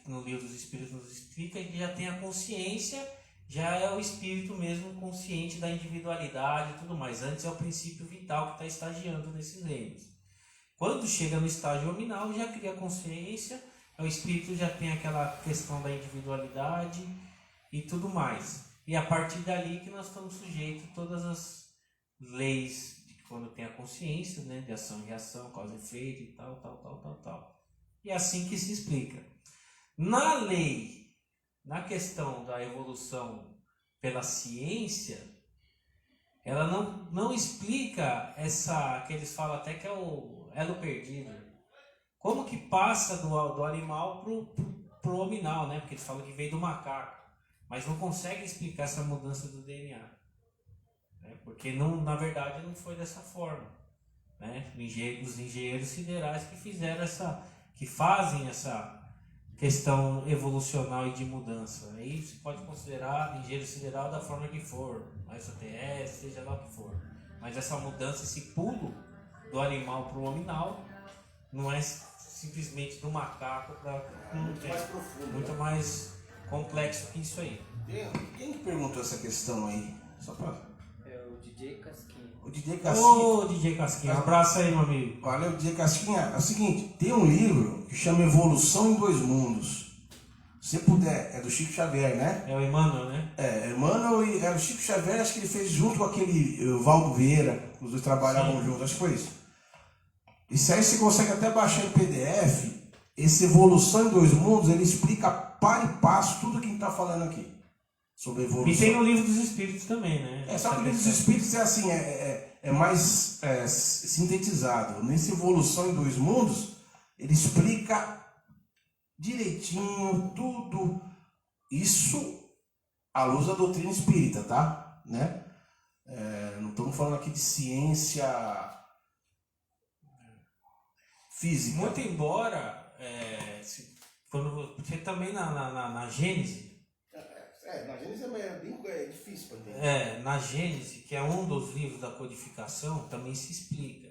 no livro dos Espíritos nos explica que já tem a consciência, já é o espírito mesmo consciente da individualidade e tudo mais. Antes é o princípio vital que está estagiando nesses reinos. Quando chega no estágio hominal, já cria consciência, o espírito já tem aquela questão da individualidade e tudo mais. E a partir dali que nós estamos sujeitos a todas as leis de quando tem a consciência, né, de ação e reação, causa e efeito e tal. E é assim que se explica. Na lei, na questão da evolução pela ciência, ela não explica essa, que eles falam até que é o elo perdido. Como que passa do animal pro hominal, né? Porque eles falam que veio do macaco, mas não consegue explicar essa mudança do DNA, né? Porque não, na verdade não foi dessa forma, né? Os engenheiros siderais que fizeram que fazem essa questão evolucional e de mudança. Aí você pode considerar engenheiro sideral da forma que for, SOTS, seja lá o que for. Mas essa mudança, esse pulo do animal para o hominal, não é simplesmente do macaco para
muito mais profundo,
muito mais complexo que isso aí.
Quem que perguntou essa questão aí? Só pra...
É o DJ Casquinha.
O DJ Casquinha.
Ô, DJ Casquinha, um abraço aí, meu amigo.
Valeu, DJ Casquinha. É o seguinte, tem um livro que chama Evolução em Dois Mundos. Se puder, é do Chico Xavier, né?
É o Emmanuel, né?
Emmanuel e era o Chico Xavier, acho que ele fez junto com aquele Valdo Vieira, os dois trabalhavam juntos, acho que foi isso. Isso aí você consegue até baixar em PDF. Esse Evolução em Dois Mundos, ele explica par e passo tudo que a gente está falando aqui sobre evolução.
E tem no Livro dos Espíritos também, né?
Só que o Livro dos Espíritos é assim, é mais sintetizado. Nesse Evolução em Dois Mundos, ele explica direitinho tudo isso à luz da doutrina espírita, tá? Né? Não estamos falando aqui de ciência física.
Muito embora, quando você também na Gênese,
na Gênese é bem difícil para entender.
Na Gênese, que é um dos livros da codificação, também se explica.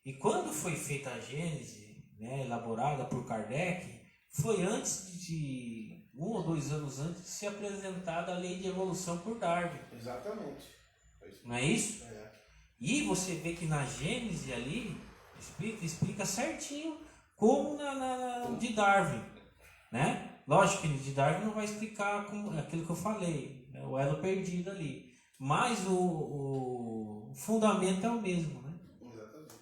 E quando foi feita a Gênese, né, elaborada por Kardec, foi antes de 1 ou 2 anos antes de ser apresentada a lei de evolução por Darwin.
Exatamente.
Não é isso?
É.
E você vê que na Gênese ali, explica certinho como de Darwin, né? Lógico que de Darwin não vai explicar aquilo que eu falei, né? O elo perdido ali, mas o fundamento é o mesmo, né?
Exatamente.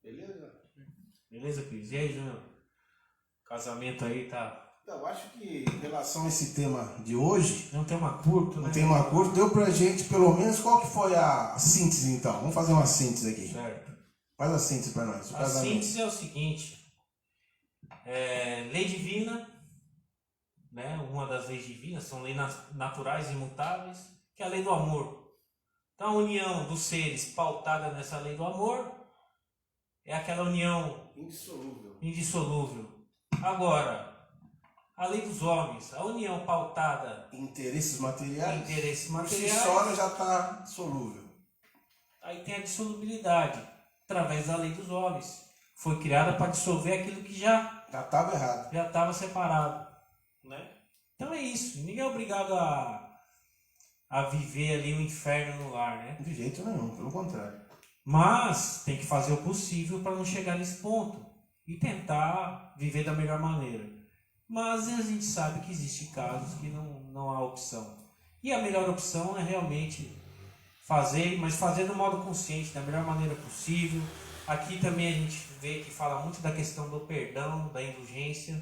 Beleza?
Beleza, Cris? E aí, Júnior? Casamento aí tá...
Eu acho que em relação a esse tema de hoje,
Não tem uma curta, né?
não tem uma curta, deu pra gente pelo menos qual que foi a síntese então. Vamos fazer uma síntese aqui.
Certo.
Faz a síntese pra nós.
A síntese é o seguinte, lei divina, né? Uma das leis divinas, são leis naturais e imutáveis, que é a lei do amor. Então a união dos seres pautada nessa lei do amor é aquela união indissolúvel. Agora, a lei dos homens, a união pautada
interesses materiais.
por
si só ela já está solúvel.
Aí tem a dissolubilidade, através da lei dos homens. Foi criada para dissolver aquilo que já
estava errado.
Já estava separado, né? Então é isso. Ninguém é obrigado a viver ali um inferno no lar, né?
De jeito nenhum, pelo contrário.
Mas tem que fazer o possível para não chegar nesse ponto e tentar viver da melhor maneira. Mas a gente sabe que existem casos que não há opção. E a melhor opção é realmente fazer, mas fazer do modo consciente, da melhor maneira possível. Aqui também a gente vê que fala muito da questão do perdão, da indulgência.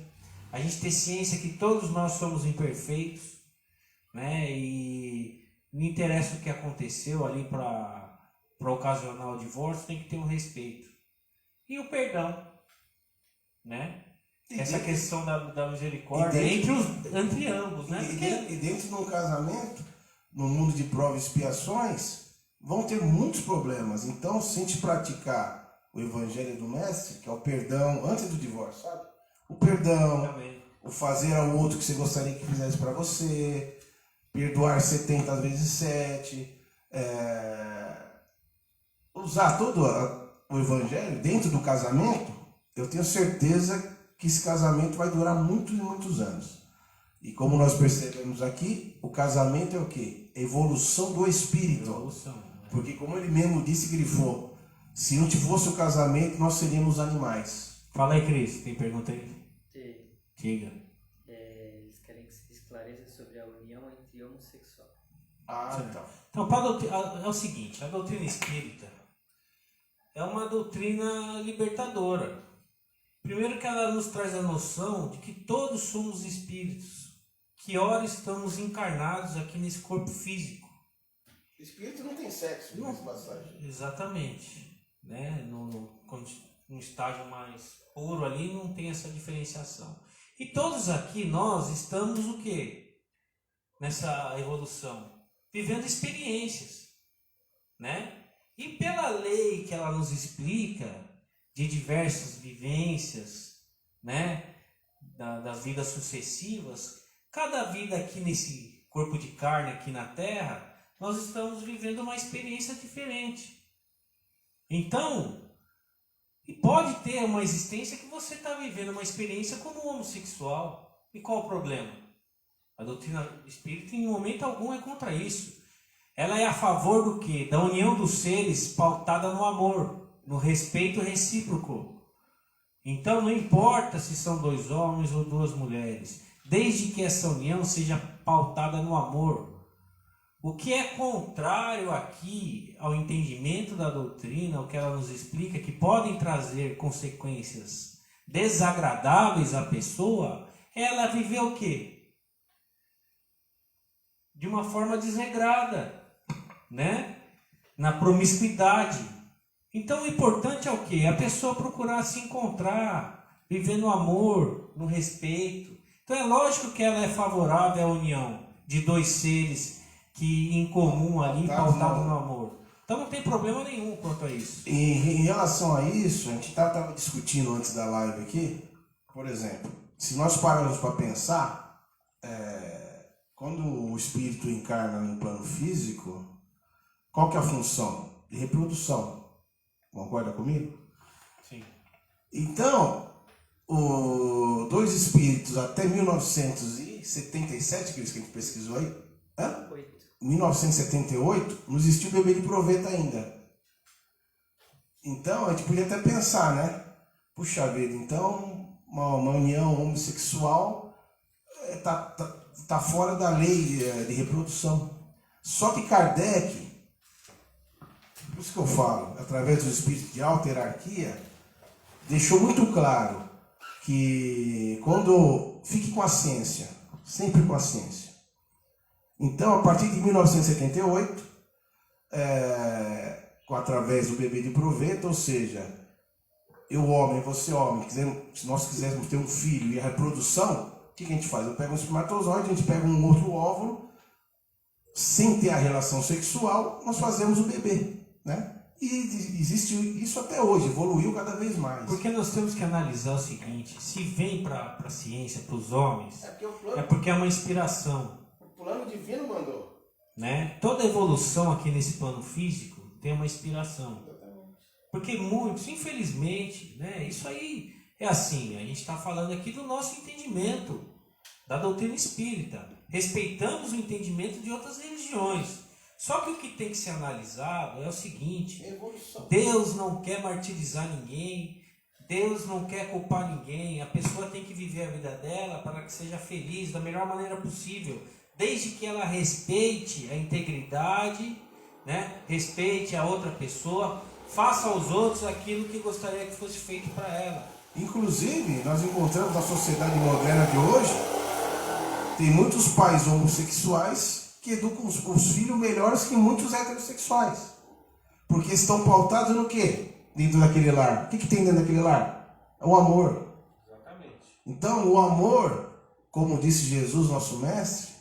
A gente tem ciência que todos nós somos imperfeitos, né? E não interessa o que aconteceu ali para ocasionar o divórcio, tem que ter um respeito. E o perdão, né? essa questão da misericórdia entre ambos, né?
E dentro de um casamento, no mundo de provas e expiações, vão ter muitos problemas. Então, se a gente praticar o evangelho do mestre, que é o perdão antes do divórcio, sabe? O perdão,
Também.
o fazer ao outro que você gostaria que fizesse para você, perdoar 70 vezes 7, usar todo o evangelho dentro do casamento, eu tenho certeza que esse casamento vai durar muitos e muitos anos. E como nós percebemos aqui, o casamento é o quê? Evolução do espírito.
Evolução.
Porque como ele mesmo disse, grifou, se não fosse o casamento, nós seríamos animais.
Fala aí, Cris, tem pergunta aí?
E,
Diga.
eles querem que se esclareça sobre a união entre homossexual.
Então.
Então, é o seguinte, a doutrina espírita é uma doutrina libertadora. Primeiro que ela nos traz a noção de que todos somos espíritos, que ora estamos encarnados aqui nesse corpo físico.
Espírito não tem sexo, nessa passagem.
Exatamente. Né? No estágio mais puro ali não tem essa diferenciação. E todos aqui, nós estamos o quê? Nessa evolução? Vivendo experiências. Né? E pela lei que ela nos explica, de diversas vivências, né, das vidas sucessivas, cada vida aqui nesse corpo de carne aqui na Terra, nós estamos vivendo uma experiência diferente. Então, e pode ter uma existência que você está vivendo uma experiência como homossexual. E qual o problema? A doutrina espírita em momento algum é contra isso. Ela é a favor do quê? Da união dos seres pautada no amor, no respeito recíproco. Então não importa se são 2 homens ou 2 mulheres, desde que essa união seja pautada no amor. O que é contrário aqui ao entendimento da doutrina, o que ela nos explica, que podem trazer consequências desagradáveis à pessoa, é ela viver o quê? De uma forma desregrada, né? Na promiscuidade. Então o importante é o quê? A pessoa procurar se encontrar, viver no amor, no respeito. Então é lógico que ela é favorável à união de 2 seres que em comum ali, pautado no amor. Então não tem problema nenhum quanto a isso.
E em relação a isso, a gente estava discutindo antes da live aqui, por exemplo, se nós pararmos para pensar, quando o espírito encarna no plano físico, qual que é a função? De reprodução. Concorda comigo?
Sim.
Então, 2 espíritos até 1977, que a gente pesquisou aí, 1978, não existiu bebê de proveta ainda. Então, a gente podia até pensar, né? Puxa vida, então, uma união homossexual tá fora da lei de reprodução. Só que Kardec, por isso que eu falo, através dos espíritos de alta hierarquia, deixou muito claro que quando fique com a ciência, sempre com a ciência. Então, a partir de 1978, através do bebê de proveta, ou seja, eu homem, você homem, se nós quiséssemos ter um filho e a reprodução, o que a gente faz? Eu pego um espermatozoide, a gente pega um outro óvulo, sem ter a relação sexual, nós fazemos o bebê. Né? E existe isso até hoje, evoluiu cada vez mais.
Porque nós temos que analisar o seguinte, se vem para a ciência, para os homens,
é
porque é uma inspiração.
O plano divino mandou.
Né? Toda evolução aqui nesse plano físico tem uma inspiração. Porque muitos, infelizmente, né, isso aí é assim, a gente está falando aqui do nosso entendimento, da doutrina espírita. Respeitamos o entendimento de outras religiões. Só que o que tem que ser analisado é o seguinte: Deus não quer martirizar ninguém, Deus não quer culpar ninguém, a pessoa tem que viver a vida dela para que seja feliz da melhor maneira possível, desde que ela respeite a integridade, né? Respeite a outra pessoa, faça aos outros aquilo que gostaria que fosse feito para ela.
Inclusive, nós encontramos na sociedade moderna de hoje, tem muitos pais homossexuais que educam os filhos melhores que muitos heterossexuais. Porque estão pautados no quê? Dentro daquele lar. O que tem dentro daquele lar? É o amor.
Exatamente.
Então, o amor, como disse Jesus, nosso mestre,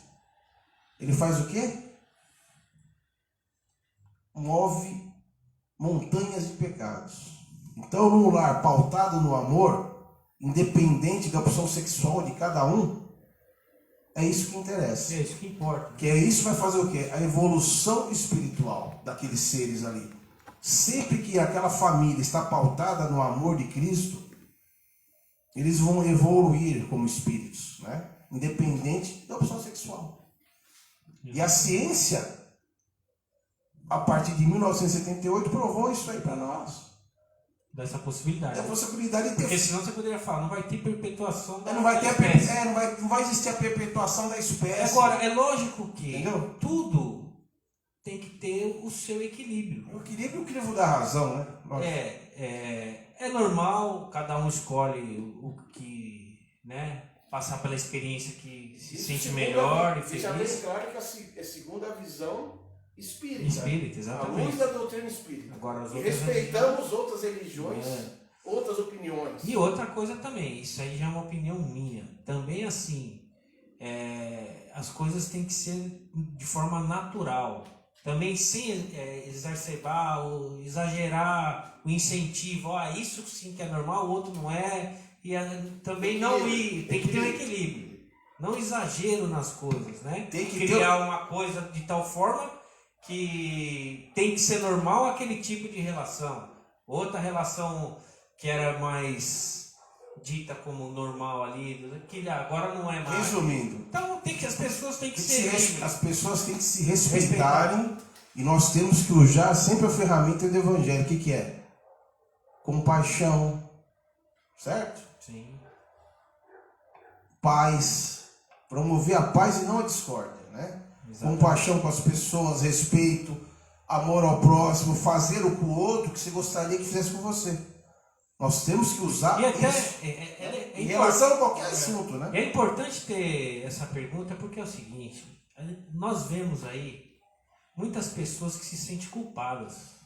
ele faz o quê? Move montanhas de pecados. Então, num lar pautado no amor, independente da opção sexual de cada um, é isso que interessa.
É isso que importa.
Que é isso vai fazer o quê? A evolução espiritual daqueles seres ali. Sempre que aquela família está pautada no amor de Cristo, eles vão evoluir como espíritos, né? Independente da opção sexual. E a ciência, a partir de 1978, provou isso aí para nós.
Dessa possibilidade.
É a possibilidade de ter.
Porque senão você poderia falar, não vai ter perpetuação da
Não vai, ter
espécie.
não vai existir a perpetuação da espécie.
Agora, é lógico que
Entendeu?
tudo tem que ter o seu equilíbrio.
O equilíbrio é o crivo da razão, né?
É normal, cada um escolhe o que, né, passar pela experiência que se sente melhor e
Deixa bem
feliz.
claro que é segundo a visão espírita.
Espírita,
A
exatamente.
luz da doutrina espírita.
Agora, as
E
outras
respeitamos outras religiões,
É.
outras opiniões.
E outra coisa também, isso aí já é uma opinião minha. Também assim, as coisas têm que ser de forma natural. Também sem exacerbar ou exagerar o incentivo. Isso sim que é normal, o outro não é. E também não ir. Tem que ter um equilíbrio. Não exagero nas coisas, né?
Tem que
criar uma coisa de tal forma que tem que ser normal aquele tipo de relação. Outra relação que era mais dita como normal ali, que agora não é mais.
Resumindo,
Então as pessoas têm que ser livres.
as pessoas têm que se respeitarem e nós temos que usar sempre a ferramenta do Evangelho. O que é? Compaixão, certo?
Sim.
Paz, promover a paz e não a discórdia, né?
Exatamente.
Compaixão com as pessoas, respeito, amor ao próximo, fazer o com o outro que você gostaria que fizesse com você. Nós temos que usar
E até
isso
é
em relação a qualquer assunto, né?
É importante ter essa pergunta porque é o seguinte, nós vemos aí muitas pessoas que se sentem culpadas.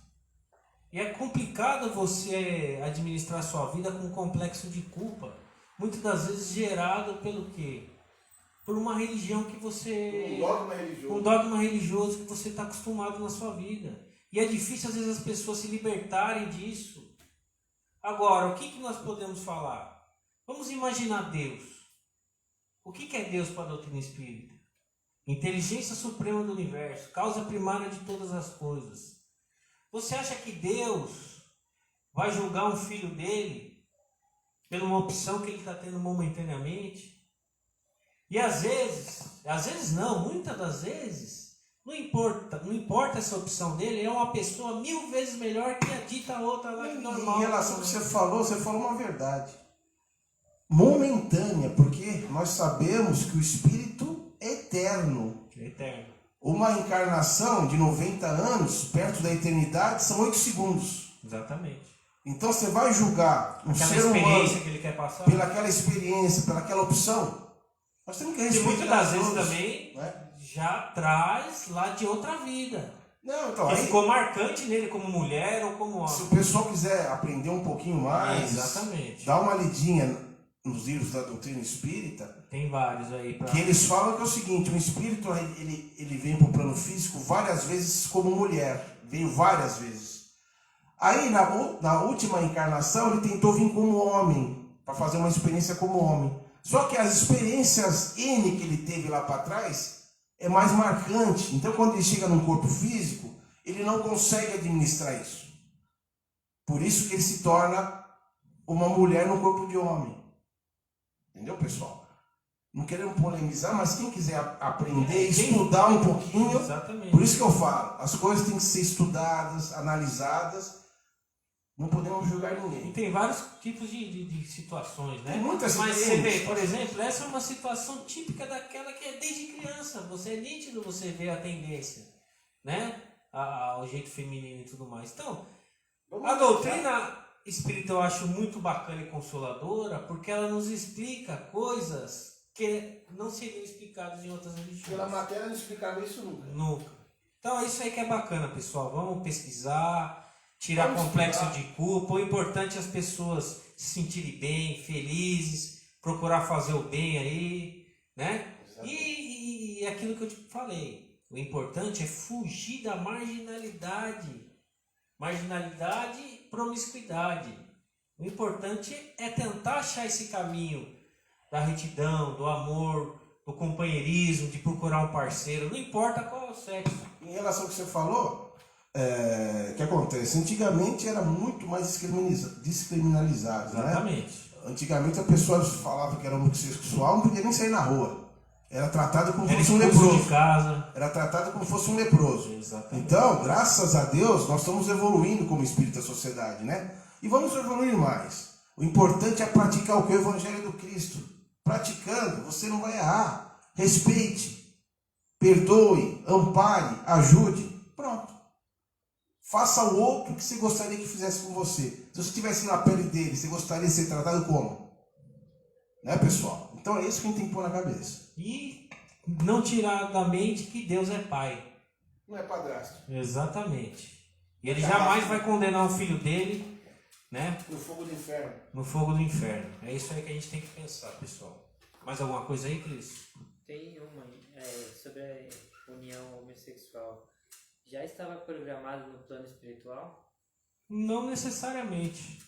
E é complicado você administrar a sua vida com um complexo de culpa. Muitas das vezes gerado pelo quê? Por uma religião que você... Um dogma religioso que você está acostumado na sua vida. E é difícil às vezes as pessoas se libertarem disso. Agora, o que nós podemos falar? Vamos imaginar Deus. O que é Deus para a doutrina espírita? Inteligência suprema do universo, causa primária de todas as coisas. Você acha que Deus vai julgar um filho dele por uma opção que ele está tendo momentaneamente? E às vezes não, muitas das vezes, não importa essa opção dele, é uma pessoa 1000 vezes melhor que a dita outra lá que normal.
Em relação ao que você falou uma verdade. Momentânea, porque nós sabemos que o espírito é eterno.
É eterno.
Uma encarnação de 90 anos, perto da eternidade, são 8 segundos.
Exatamente.
Então você vai julgar um
Aquela
ser
experiência
humano
que ele quer passar.
pelaquela experiência, pelaquela opção. Nós temos que
E
respeitar
muitas das vezes
todos,
também
né?
já traz lá de outra vida.
Não, então,
Que
aí,
ficou marcante nele como mulher ou como
se o
homem.
pessoal quiser aprender um pouquinho mais,
Exatamente.
dá uma lidinha nos livros da doutrina espírita,
Tem vários aí para.
que eles falam que é o seguinte: o espírito ele vem para o plano físico várias vezes como mulher, veio várias vezes. Aí na última encarnação ele tentou vir como homem, para fazer uma experiência como homem. Só que as experiências N que ele teve lá para trás é mais marcante. Então quando ele chega num corpo físico, ele não consegue administrar isso. Por isso que ele se torna uma mulher no corpo de homem. Entendeu, pessoal? Não queremos polemizar, mas quem quiser aprender, estudar um pouquinho,
Exatamente.
por isso que eu falo, as coisas têm que ser estudadas, analisadas, não podemos julgar
E
ninguém.
tem vários tipos de situações, né?
Tem muitas
Mas você vê,
situações.
por exemplo, essa é uma situação típica daquela que é desde criança. Você é nítido, você vê a tendência, né? Ao jeito feminino e tudo mais. Então, a doutrina espírita eu acho muito bacana e consoladora porque ela nos explica coisas que não seriam explicadas em outras religiões.
Pela matéria não explicava isso nunca.
Nunca. Então é isso aí que é bacana, pessoal. Vamos pesquisar, tirar
Vamos
complexo
estudar.
de culpa. O importante é as pessoas se sentirem bem, felizes, procurar fazer o bem aí, né? E aquilo que eu te falei, o importante é fugir da marginalidade. Marginalidade e promiscuidade. O importante é tentar achar esse caminho da retidão, do amor, do companheirismo, de procurar um parceiro, não importa qual é o sexo.
Em relação ao que você falou, o que acontece? Antigamente era muito mais descriminalizado,
Exatamente.
né? Antigamente a pessoa falava que era homossexual, não podia nem sair na rua. Era tratado como se fosse um leproso.
De casa.
Era tratado como se fosse um leproso.
Exatamente.
Então, graças a Deus, nós estamos evoluindo como espírito da sociedade, né? E vamos evoluir mais. O importante é praticar o que? O Evangelho do Cristo. Praticando, você não vai errar. Respeite, perdoe, ampare, ajude. Pronto. Faça o outro que você gostaria que fizesse com você. Se você estivesse na pele dele, você gostaria de ser tratado como? Né, pessoal? Então é isso que a gente tem que pôr na cabeça.
E não tirar da mente que Deus é pai.
Não é padrasto.
Exatamente. E ele jamais vai condenar o filho dele, né?
No fogo do inferno.
No fogo do inferno. É isso aí que a gente tem que pensar, pessoal. Mais alguma coisa aí, Cris?
Tem uma sobre a união homossexual. Já estava programado no plano espiritual?
Não necessariamente.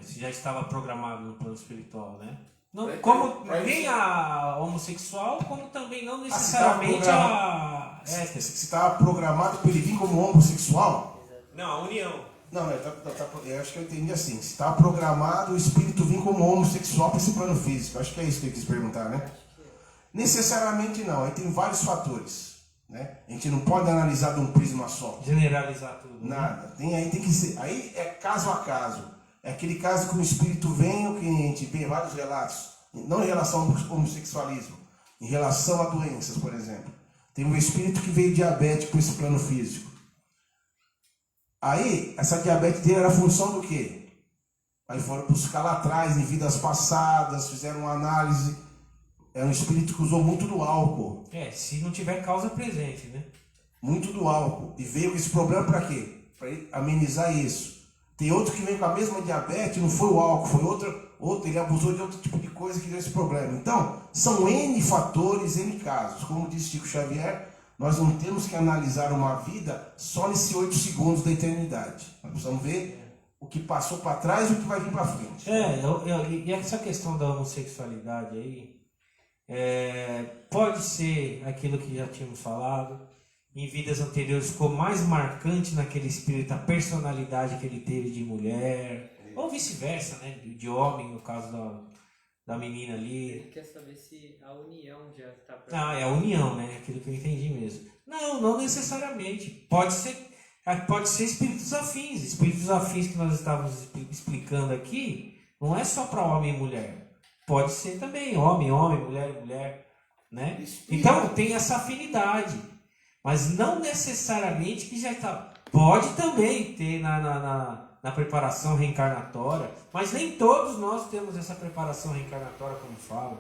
Se já estava programado no plano espiritual, né? Não, como nem a homossexual, como também não necessariamente a hétero.
Se estava programado para ele vir como homossexual?
Não, a união.
Não, eu acho que eu entendi assim. Se estava programado o espírito vir como homossexual para esse plano físico. Acho que é isso que eu quis perguntar, né? Necessariamente não. Aí tem vários fatores, né? A gente não pode analisar de um prisma só.
Generalizar tudo.
Nada. Tem que ser. Aí é caso a caso. É aquele caso que o espírito vem, o que a gente vê vários relatos, não em relação ao homossexualismo, em relação a doenças, por exemplo. Tem um espírito que veio diabético para esse plano físico. Aí, essa diabetes dele era a função do quê? Aí foram buscar lá atrás, em vidas passadas, fizeram uma análise. Era um espírito que usou muito do álcool.
Se não tiver causa presente, né?
Muito do álcool. E veio com esse problema para quê? Para amenizar isso. Tem outro que veio com a mesma diabetes, não foi o álcool, foi outro, ele abusou de outro tipo de coisa que deu esse problema. Então, são N fatores, N casos. Como disse Chico Xavier, nós não temos que analisar uma vida só nesses 8 segundos da eternidade. Nós precisamos ver o que passou para trás e o que vai vir para frente.
E essa questão da homossexualidade aí, pode ser aquilo que já tínhamos falado. Em vidas anteriores ficou mais marcante naquele espírito a personalidade que ele teve de mulher, ou vice-versa, né? De homem, no caso da menina ali.
Ele quer saber se a união já está
programada. É a união, né? Aquilo que eu entendi mesmo. Não necessariamente. Pode ser espíritos afins. Espíritos afins que nós estávamos explicando aqui, não é só para homem e mulher. Pode ser também homem, mulher, né? Então tem essa afinidade. Mas não necessariamente que já está. Pode também ter na preparação reencarnatória, mas nem todos nós temos essa preparação reencarnatória, como falam.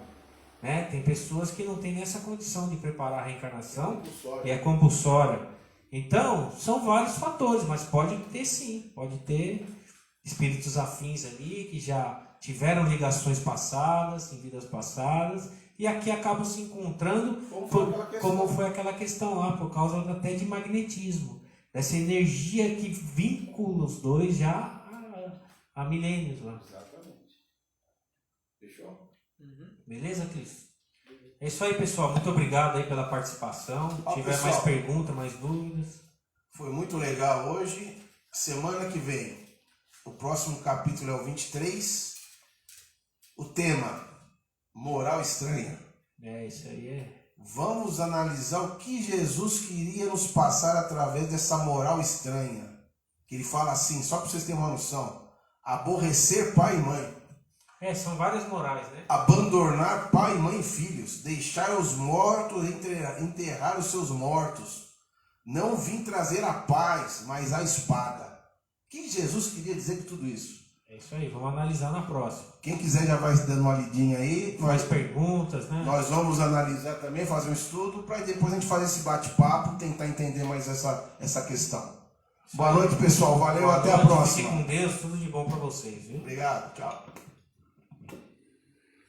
Né? Tem pessoas que não têm essa condição de preparar a reencarnação e é compulsória. Então, são vários fatores, mas pode ter sim. Pode ter espíritos afins ali que já tiveram ligações passadas, em vidas passadas. E aqui acabam se encontrando, como foi aquela questão lá, por causa até de magnetismo. Dessa energia que vincula os dois já há milênios lá.
Exatamente. Fechou?
Beleza, Cris? É isso aí, pessoal. Muito obrigado aí pela participação. Se tiver pessoal, mais perguntas, mais dúvidas.
Foi muito legal hoje. Semana que vem, o próximo capítulo é o 23. O tema... moral estranha.
Isso aí
Vamos analisar o que Jesus queria nos passar através dessa moral estranha. Que ele fala assim, só para vocês terem uma noção. Aborrecer pai e mãe.
São várias morais, né?
Abandonar pai, mãe e filhos. Deixar os mortos, enterrar os seus mortos. Não vim trazer a paz, mas a espada. O que Jesus queria dizer com tudo isso?
É isso aí, vamos analisar na próxima.
Quem quiser já vai dando uma lidinha aí.
Faz perguntas, né?
Nós vamos analisar também, fazer um estudo, para depois a gente fazer esse bate-papo, tentar entender mais essa questão. Boa noite, pessoal. Valeu, até a próxima.
Fique com Deus, tudo de bom para vocês, viu?
Obrigado, tchau.